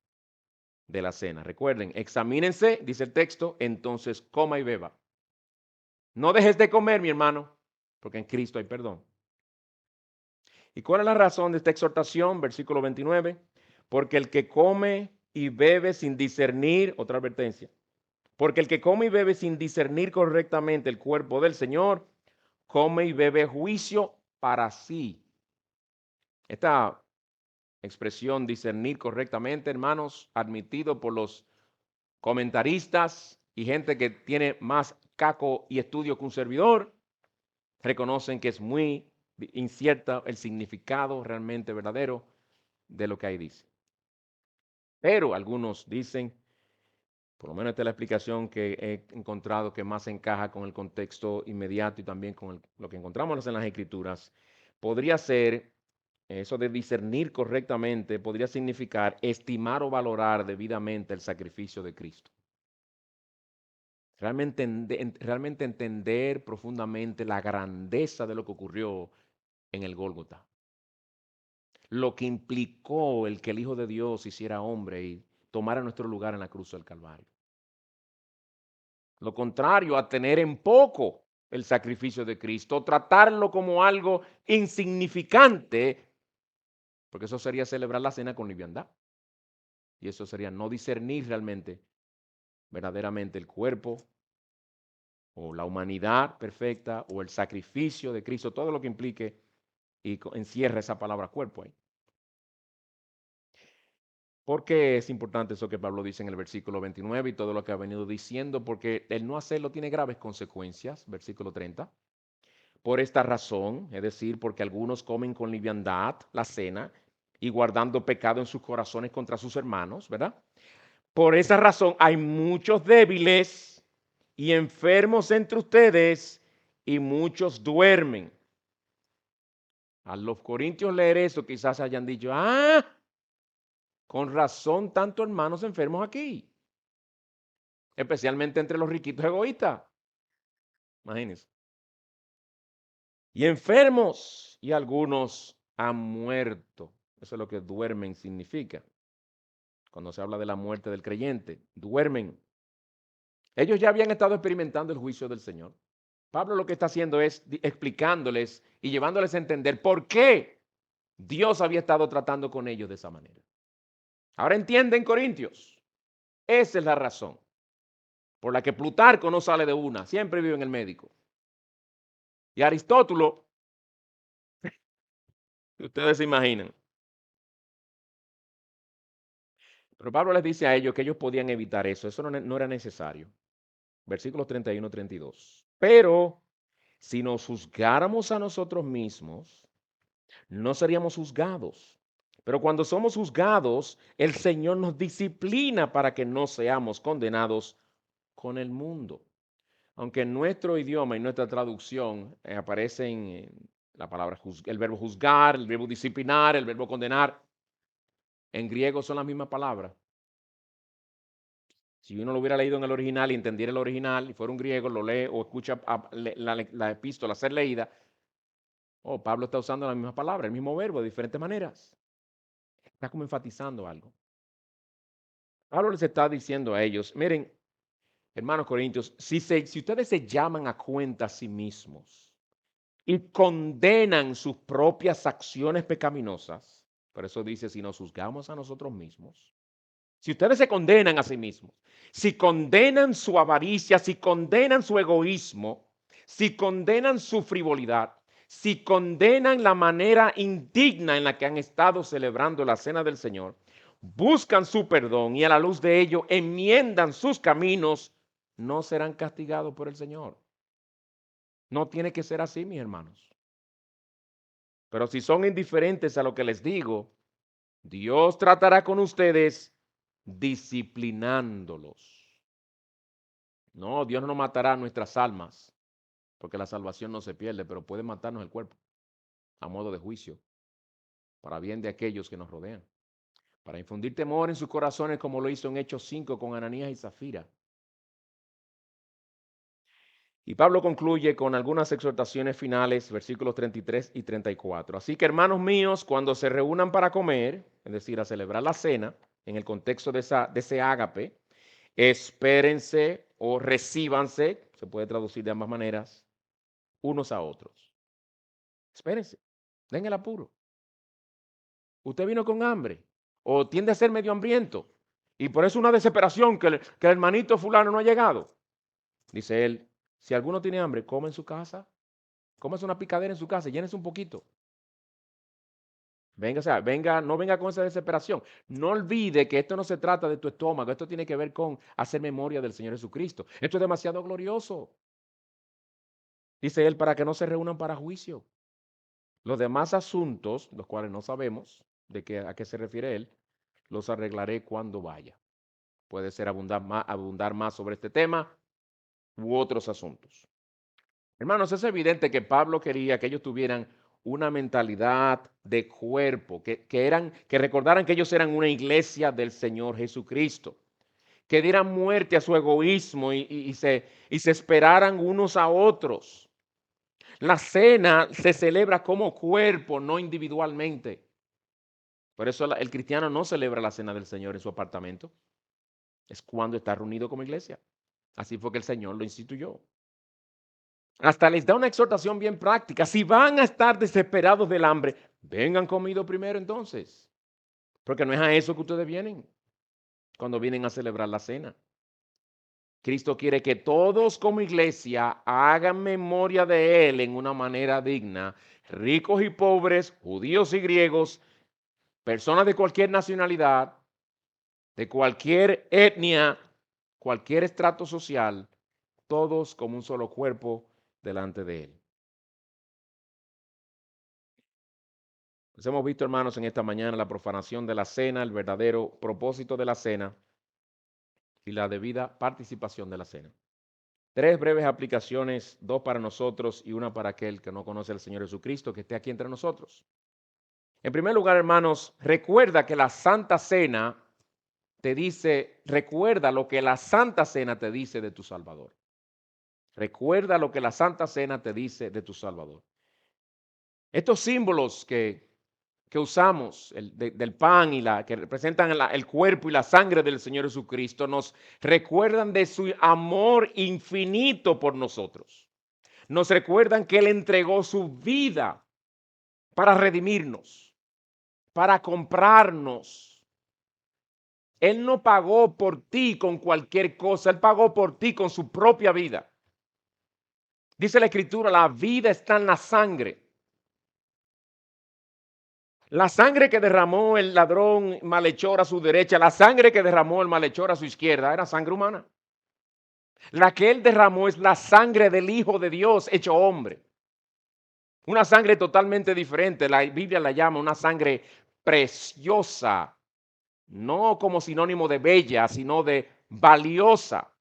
de la cena. Recuerden, examínense, dice el texto, entonces coma y beba. No dejes de comer, mi hermano, porque en Cristo hay perdón. ¿Y cuál es la razón de esta exhortación? Versículo 29. Porque el que come y bebe sin discernir, otra advertencia, porque el que come y bebe sin discernir correctamente el cuerpo del Señor, come y bebe juicio para sí. Esta expresión discernir correctamente, hermanos, admitido por los comentaristas y gente que tiene más caco y estudio que un servidor, reconocen que es muy incierta el significado realmente verdadero de lo que ahí dice. Pero algunos dicen, por lo menos esta es la explicación que he encontrado que más encaja con el contexto inmediato y también con lo que encontramos en las Escrituras, podría ser, eso de discernir correctamente, podría significar estimar o valorar debidamente el sacrificio de Cristo. realmente entender profundamente la grandeza de lo que ocurrió en el Gólgota. Lo que implicó el que el Hijo de Dios hiciera hombre y tomara nuestro lugar en la cruz del Calvario. Lo contrario a tener en poco el sacrificio de Cristo, tratarlo como algo insignificante, porque eso sería celebrar la cena con liviandad. Y eso sería no discernir realmente, verdaderamente el cuerpo o la humanidad perfecta o el sacrificio de Cristo, todo lo que implique y encierra esa palabra cuerpo ahí. ¿Por qué es importante eso que Pablo dice en el versículo 29 y todo lo que ha venido diciendo? Porque el no hacerlo tiene graves consecuencias, versículo 30. Por esta razón, es decir, porque algunos comen con liviandad la cena y guardando pecado en sus corazones contra sus hermanos, ¿verdad? Por esa razón hay muchos débiles y enfermos entre ustedes y muchos duermen. A los corintios leer eso quizás hayan dicho, con razón tantos hermanos enfermos aquí, especialmente entre los riquitos egoístas, imagínense. Y enfermos y algunos han muerto. Eso es lo que duermen significa. Cuando se habla de la muerte del creyente, duermen. Ellos ya habían estado experimentando el juicio del Señor. Pablo lo que está haciendo es explicándoles y llevándoles a entender por qué Dios había estado tratando con ellos de esa manera. Ahora entienden, Corintios. Esa es la razón por la que Plutarco no sale de una, siempre vive en el médico. Y Aristóteles, ustedes se imaginan. Pero Pablo les dice a ellos que ellos podían evitar eso, eso no era necesario. Versículos 31, 32. Pero si nos juzgáramos a nosotros mismos, no seríamos juzgados. Pero cuando somos juzgados, el Señor nos disciplina para que no seamos condenados con el mundo. Aunque en nuestro idioma y nuestra traducción aparecen la palabra el verbo juzgar, el verbo disciplinar, el verbo condenar, en griego son las mismas palabras. Si uno lo hubiera leído en el original y entendiera el original y fuera un griego, lo lee o escucha la epístola ser leída, Pablo está usando la misma palabra, el mismo verbo, de diferentes maneras. Está como enfatizando algo. Pablo les está diciendo a ellos, miren, hermanos corintios, si ustedes se llaman a cuenta a sí mismos y condenan sus propias acciones pecaminosas, por eso dice, si nos juzgamos a nosotros mismos, si ustedes se condenan a sí mismos, si condenan su avaricia, si condenan su egoísmo, si condenan su frivolidad, si condenan la manera indigna en la que han estado celebrando la cena del Señor, buscan su perdón y a la luz de ello enmiendan sus caminos, no serán castigados por el Señor. No tiene que ser así, mis hermanos. Pero si son indiferentes a lo que les digo, Dios tratará con ustedes disciplinándolos. No, Dios no matará nuestras almas, porque la salvación no se pierde, pero puede matarnos el cuerpo a modo de juicio, para bien de aquellos que nos rodean, para infundir temor en sus corazones como lo hizo en Hechos 5 con Ananías y Zafira. Y Pablo concluye con algunas exhortaciones finales, versículos 33 y 34. Así que, hermanos míos, cuando se reúnan para comer, es decir, a celebrar la cena, en el contexto de ese ágape, espérense o recíbanse, se puede traducir de ambas maneras, unos a otros. Espérense, den el apuro. Usted vino con hambre o tiende a ser medio hambriento y por eso una desesperación que el hermanito fulano no ha llegado. Dice él, si alguno tiene hambre, come en su casa, cómase una picadera en su casa, llénese un poquito. Venga, o sea, no venga con esa desesperación. No olvide que esto no se trata de tu estómago, esto tiene que ver con hacer memoria del Señor Jesucristo. Esto es demasiado glorioso. Dice él, para que no se reúnan para juicio. Los demás asuntos, los cuales no sabemos a qué se refiere él, los arreglaré cuando vaya. Puede ser abundar más sobre este tema u otros asuntos. Hermanos, es evidente que Pablo quería que ellos tuvieran una mentalidad de cuerpo, que recordaran que ellos eran una iglesia del Señor Jesucristo, que dieran muerte a su egoísmo y se esperaran unos a otros. La cena se celebra como cuerpo, no individualmente. Por eso el cristiano no celebra la cena del Señor en su apartamento. Es cuando está reunido como iglesia. Así fue que el Señor lo instituyó. Hasta les da una exhortación bien práctica. Si van a estar desesperados del hambre, vengan comido primero entonces. Porque no es a eso que ustedes vienen cuando vienen a celebrar la cena. Cristo quiere que todos como iglesia hagan memoria de Él en una manera digna, ricos y pobres, judíos y griegos, personas de cualquier nacionalidad, de cualquier etnia, cualquier estrato social, todos como un solo cuerpo delante de Él. Pues hemos visto, hermanos, en esta mañana la profanación de la cena, el verdadero propósito de la cena y la debida participación de la cena. 3 breves aplicaciones, 2 para nosotros y una para aquel que no conoce al Señor Jesucristo, que esté aquí entre nosotros. En primer lugar, hermanos, recuerda que la Santa Cena te dice, recuerda lo que la Santa Cena te dice de tu Salvador. Recuerda lo que la Santa Cena te dice de tu Salvador. Estos símbolos que usamos, del pan y que representan el cuerpo y la sangre del Señor Jesucristo, nos recuerdan de su amor infinito por nosotros. Nos recuerdan que Él entregó su vida para redimirnos, para comprarnos. Él no pagó por ti con cualquier cosa, Él pagó por ti con su propia vida. Dice la Escritura, la vida está en la sangre. La sangre que derramó el ladrón malhechor a su derecha, la sangre que derramó el malhechor a su izquierda, era sangre humana. La que él derramó es la sangre del Hijo de Dios hecho hombre. Una sangre totalmente diferente. La Biblia la llama una sangre preciosa, no como sinónimo de bella, sino de valiosa,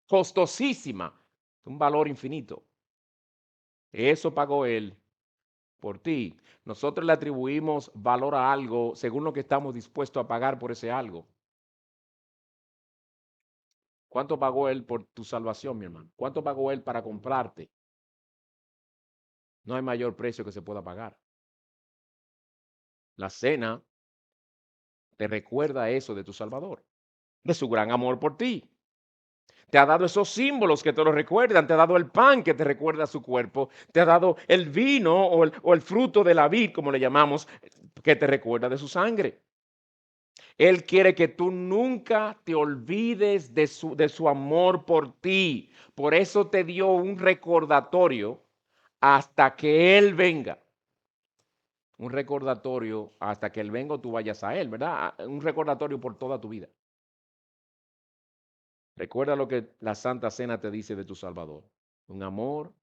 costosísima, un valor infinito. Eso pagó él por ti. Nosotros le atribuimos valor a algo según lo que estamos dispuestos a pagar por ese algo. ¿Cuánto pagó él por tu salvación, mi hermano? ¿Cuánto pagó él para comprarte? No hay mayor precio que se pueda pagar. La cena te recuerda eso de tu Salvador, de su gran amor por ti. Te ha dado esos símbolos que te lo recuerdan, te ha dado el pan que te recuerda su cuerpo, te ha dado el vino o el fruto de la vid, como le llamamos, que te recuerda de su sangre. Él quiere que tú nunca te olvides de su amor por ti. Por eso te dio un recordatorio hasta que Él venga. Un recordatorio hasta que Él venga o tú vayas a Él, ¿verdad? Un recordatorio por toda tu vida. Recuerda lo que la Santa Cena te dice de tu Salvador. Un amor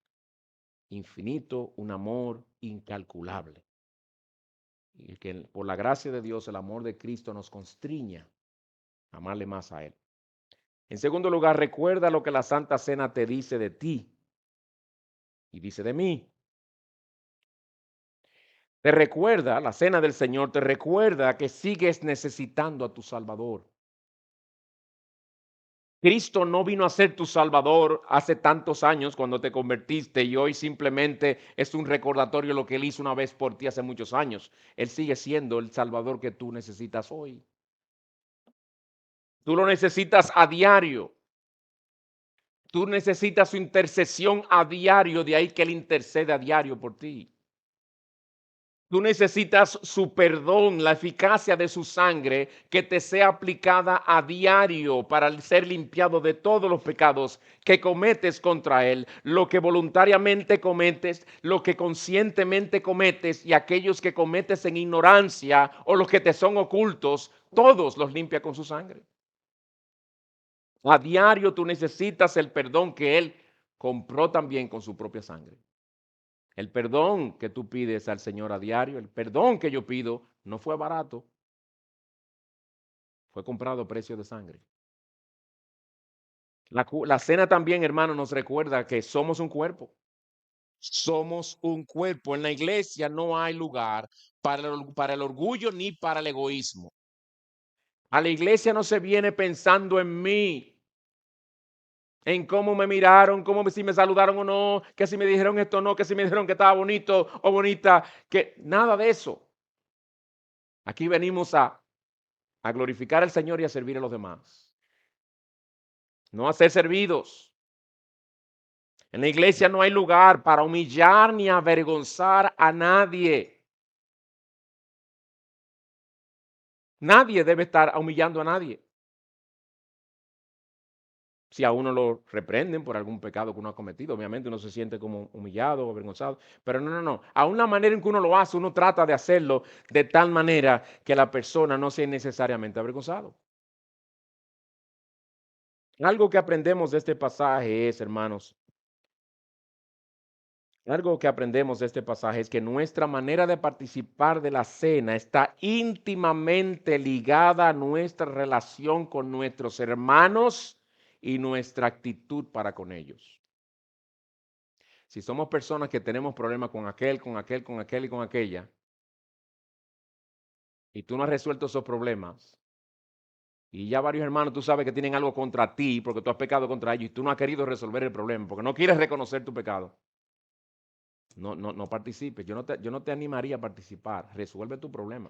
infinito, un amor incalculable. Y que por la gracia de Dios, el amor de Cristo nos constriña a amarle más a Él. En segundo lugar, recuerda lo que la Santa Cena te dice de ti y dice de mí. Te recuerda, la cena del Señor te recuerda que sigues necesitando a tu Salvador. Cristo no vino a ser tu Salvador hace tantos años cuando te convertiste y hoy simplemente es un recordatorio de lo que Él hizo una vez por ti hace muchos años. Él sigue siendo el Salvador que tú necesitas hoy. Tú lo necesitas a diario. Tú necesitas su intercesión a diario, de ahí que Él intercede a diario por ti. Tú necesitas su perdón, la eficacia de su sangre que te sea aplicada a diario para ser limpiado de todos los pecados que cometes contra Él, lo que voluntariamente cometes, lo que conscientemente cometes y aquellos que cometes en ignorancia o los que te son ocultos, todos los limpia con su sangre. A diario tú necesitas el perdón que Él compró también con su propia sangre. El perdón que tú pides al Señor a diario, el perdón que yo pido, no fue barato, fue comprado a precio de sangre. La cena también, hermano, nos recuerda que somos un cuerpo. Somos un cuerpo. En la iglesia no hay lugar para el orgullo ni para el egoísmo. A la iglesia no se viene pensando en mí, en cómo me miraron, si me saludaron o no, que si me dijeron esto o no, que si me dijeron que estaba bonito o bonita, que nada de eso. Aquí venimos a glorificar al Señor y a servir a los demás, no a ser servidos. En la iglesia no hay lugar para humillar ni avergonzar a nadie. Nadie debe estar humillando a nadie. Si a uno lo reprenden por algún pecado que uno ha cometido, obviamente uno se siente como humillado o avergonzado. Pero no. Aún la manera en que uno lo hace, uno trata de hacerlo de tal manera que la persona no sea necesariamente avergonzado. Algo que aprendemos de este pasaje es, hermanos, algo que aprendemos de este pasaje es que nuestra manera de participar de la cena está íntimamente ligada a nuestra relación con nuestros hermanos y nuestra actitud para con ellos. Si somos personas que tenemos problemas con aquel, y con aquella, y tú no has resuelto esos problemas, y ya varios hermanos tú sabes que tienen algo contra ti porque tú has pecado contra ellos y tú no has querido resolver el problema porque no quieres reconocer tu pecado, no participes. Yo no te animaría a participar. Resuelve tu problema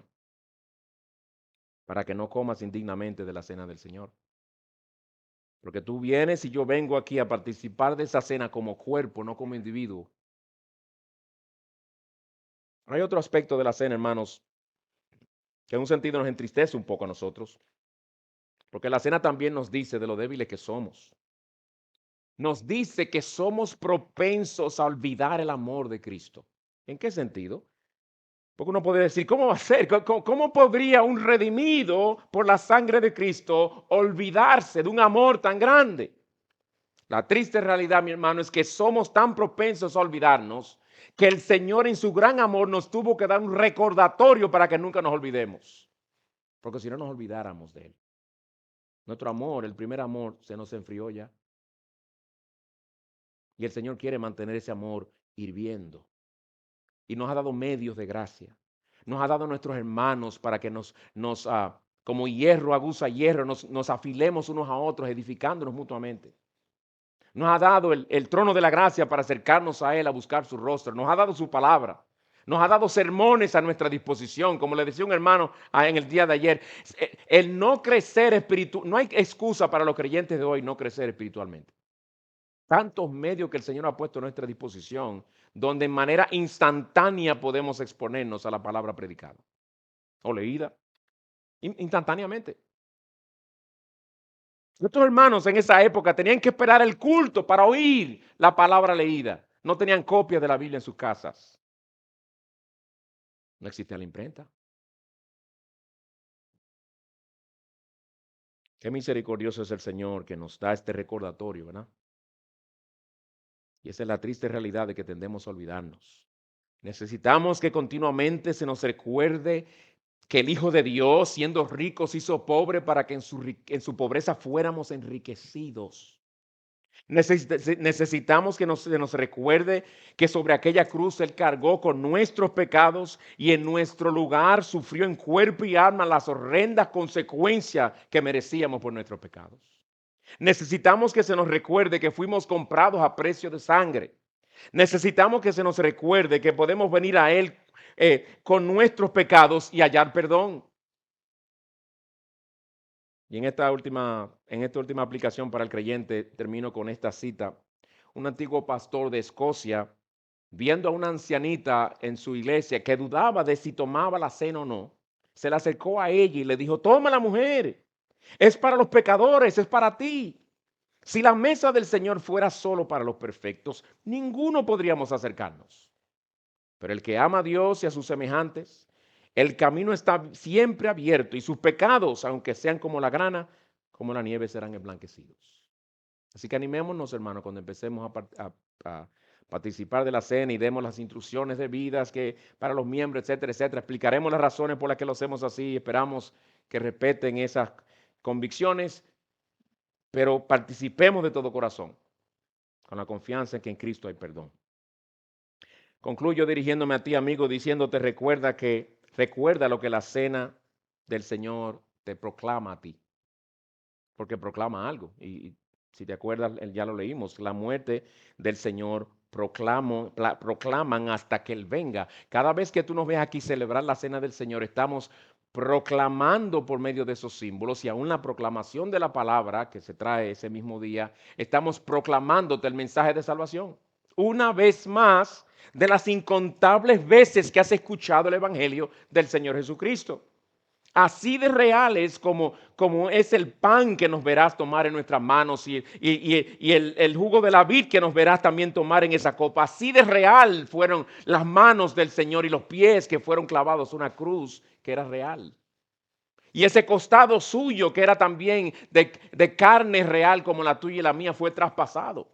para que no comas indignamente de la cena del Señor. Porque tú vienes y yo vengo aquí a participar de esa cena como cuerpo, no como individuo. Hay otro aspecto de la cena, hermanos, que en un sentido nos entristece un poco a nosotros. Porque la cena también nos dice de lo débiles que somos. Nos dice que somos propensos a olvidar el amor de Cristo. ¿En qué sentido? Porque uno podría decir, ¿cómo va a ser? ¿Cómo podría un redimido por la sangre de Cristo olvidarse de un amor tan grande? La triste realidad, mi hermano, es que somos tan propensos a olvidarnos que el Señor en su gran amor nos tuvo que dar un recordatorio para que nunca nos olvidemos. Porque si no nos olvidáramos de Él. Nuestro amor, el primer amor, se nos enfrió ya. Y el Señor quiere mantener ese amor hirviendo. Y nos ha dado medios de gracia. Nos ha dado a nuestros hermanos para que como hierro aguza hierro, nos afilemos unos a otros, edificándonos mutuamente. Nos ha dado el trono de la gracia para acercarnos a Él, a buscar su rostro. Nos ha dado su palabra. Nos ha dado sermones a nuestra disposición. Como le decía un hermano en el día de ayer, el no crecer espiritual, no hay excusa para los creyentes de hoy no crecer espiritualmente. Tantos medios que el Señor ha puesto a nuestra disposición, donde en manera instantánea podemos exponernos a la palabra predicada o leída, instantáneamente. Nuestros hermanos en esa época tenían que esperar el culto para oír la palabra leída. No tenían copias de la Biblia en sus casas. No existía la imprenta. Qué misericordioso es el Señor que nos da este recordatorio, ¿verdad? Y esa es la triste realidad de que tendemos a olvidarnos. Necesitamos que continuamente se nos recuerde que el Hijo de Dios, siendo rico, se hizo pobre para que en su pobreza fuéramos enriquecidos. Necesitamos que se nos recuerde que sobre aquella cruz Él cargó con nuestros pecados y en nuestro lugar sufrió en cuerpo y alma las horrendas consecuencias que merecíamos por nuestros pecados. Necesitamos que se nos recuerde que fuimos comprados a precio de sangre. Necesitamos que se nos recuerde que podemos venir a Él con nuestros pecados y hallar perdón. Y en esta última aplicación para el creyente, termino con esta cita. Un antiguo pastor de Escocia, viendo a una ancianita en su iglesia que dudaba de si tomaba la cena o no, se le acercó a ella y le dijo, toma la mujer, es para los pecadores, es para ti. Si la mesa del Señor fuera solo para los perfectos, ninguno podríamos acercarnos. Pero el que ama a Dios y a sus semejantes, el camino está siempre abierto y sus pecados, aunque sean como la grana, como la nieve, serán emblanquecidos. Así que animémonos, hermanos, cuando empecemos a participar de la cena y demos las instrucciones de vidas que para los miembros, etcétera, etcétera. Explicaremos las razones por las que lo hacemos así y esperamos que respeten esas convicciones, pero participemos de todo corazón, con la confianza en que en Cristo hay perdón. Concluyo dirigiéndome a ti, amigo, diciéndote, recuerda lo que la cena del Señor te proclama a ti, porque proclama algo. Y si te acuerdas, ya lo leímos, la muerte del Señor proclaman hasta que Él venga. Cada vez que tú nos ves aquí celebrar la cena del Señor, estamos proclamando por medio de esos símbolos y aún la proclamación de la palabra que se trae ese mismo día, estamos proclamándote el mensaje de salvación. Una vez más, de las incontables veces que has escuchado el Evangelio del Señor Jesucristo. Así de reales como es el pan que nos verás tomar en nuestras manos y el jugo de la vid que nos verás también tomar en esa copa. Así de real fueron las manos del Señor y los pies que fueron clavados a una cruz que era real. Y ese costado suyo que era también de carne real como la tuya y la mía fue traspasado.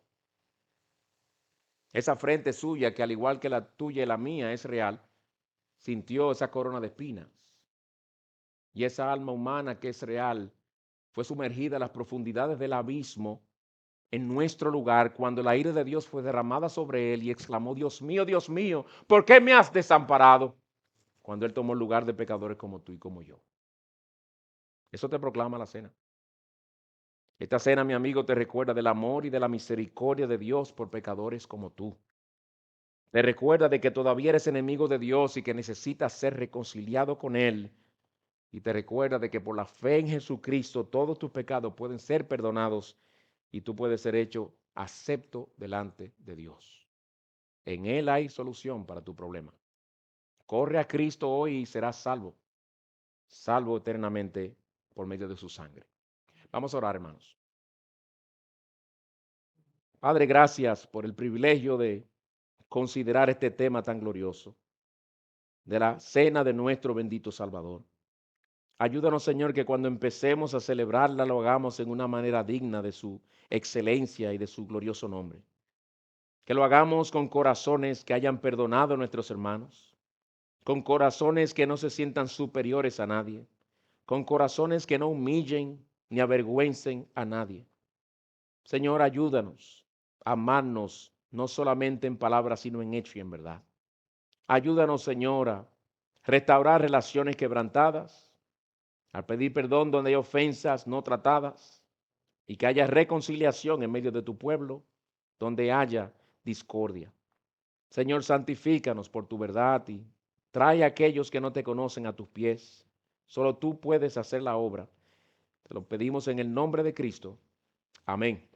Esa frente suya que al igual que la tuya y la mía es real, sintió esa corona de espinas. Y esa alma humana que es real fue sumergida a las profundidades del abismo en nuestro lugar cuando la ira de Dios fue derramada sobre él y exclamó, Dios mío, ¿por qué me has desamparado? Cuando él tomó el lugar de pecadores como tú y como yo. Eso te proclama la cena. Esta cena, mi amigo, te recuerda del amor y de la misericordia de Dios por pecadores como tú. Te recuerda de que todavía eres enemigo de Dios y que necesitas ser reconciliado con Él. Y te recuerda de que por la fe en Jesucristo todos tus pecados pueden ser perdonados y tú puedes ser hecho acepto delante de Dios. En Él hay solución para tu problema. Corre a Cristo hoy y serás salvo, salvo eternamente por medio de su sangre. Vamos a orar, hermanos. Padre, gracias por el privilegio de considerar este tema tan glorioso de la cena de nuestro bendito Salvador. Ayúdanos, Señor, que cuando empecemos a celebrarla lo hagamos en una manera digna de su excelencia y de su glorioso nombre. Que lo hagamos con corazones que hayan perdonado a nuestros hermanos, con corazones que no se sientan superiores a nadie, con corazones que no humillen ni avergüencen a nadie. Señor, ayúdanos a amarnos no solamente en palabras, sino en hecho y en verdad. Ayúdanos, Señor, a restaurar relaciones quebrantadas, a pedir perdón donde hay ofensas no tratadas y que haya reconciliación en medio de tu pueblo donde haya discordia. Señor, santifícanos por tu verdad y trae a aquellos que no te conocen a tus pies. Solo tú puedes hacer la obra. Te lo pedimos en el nombre de Cristo. Amén.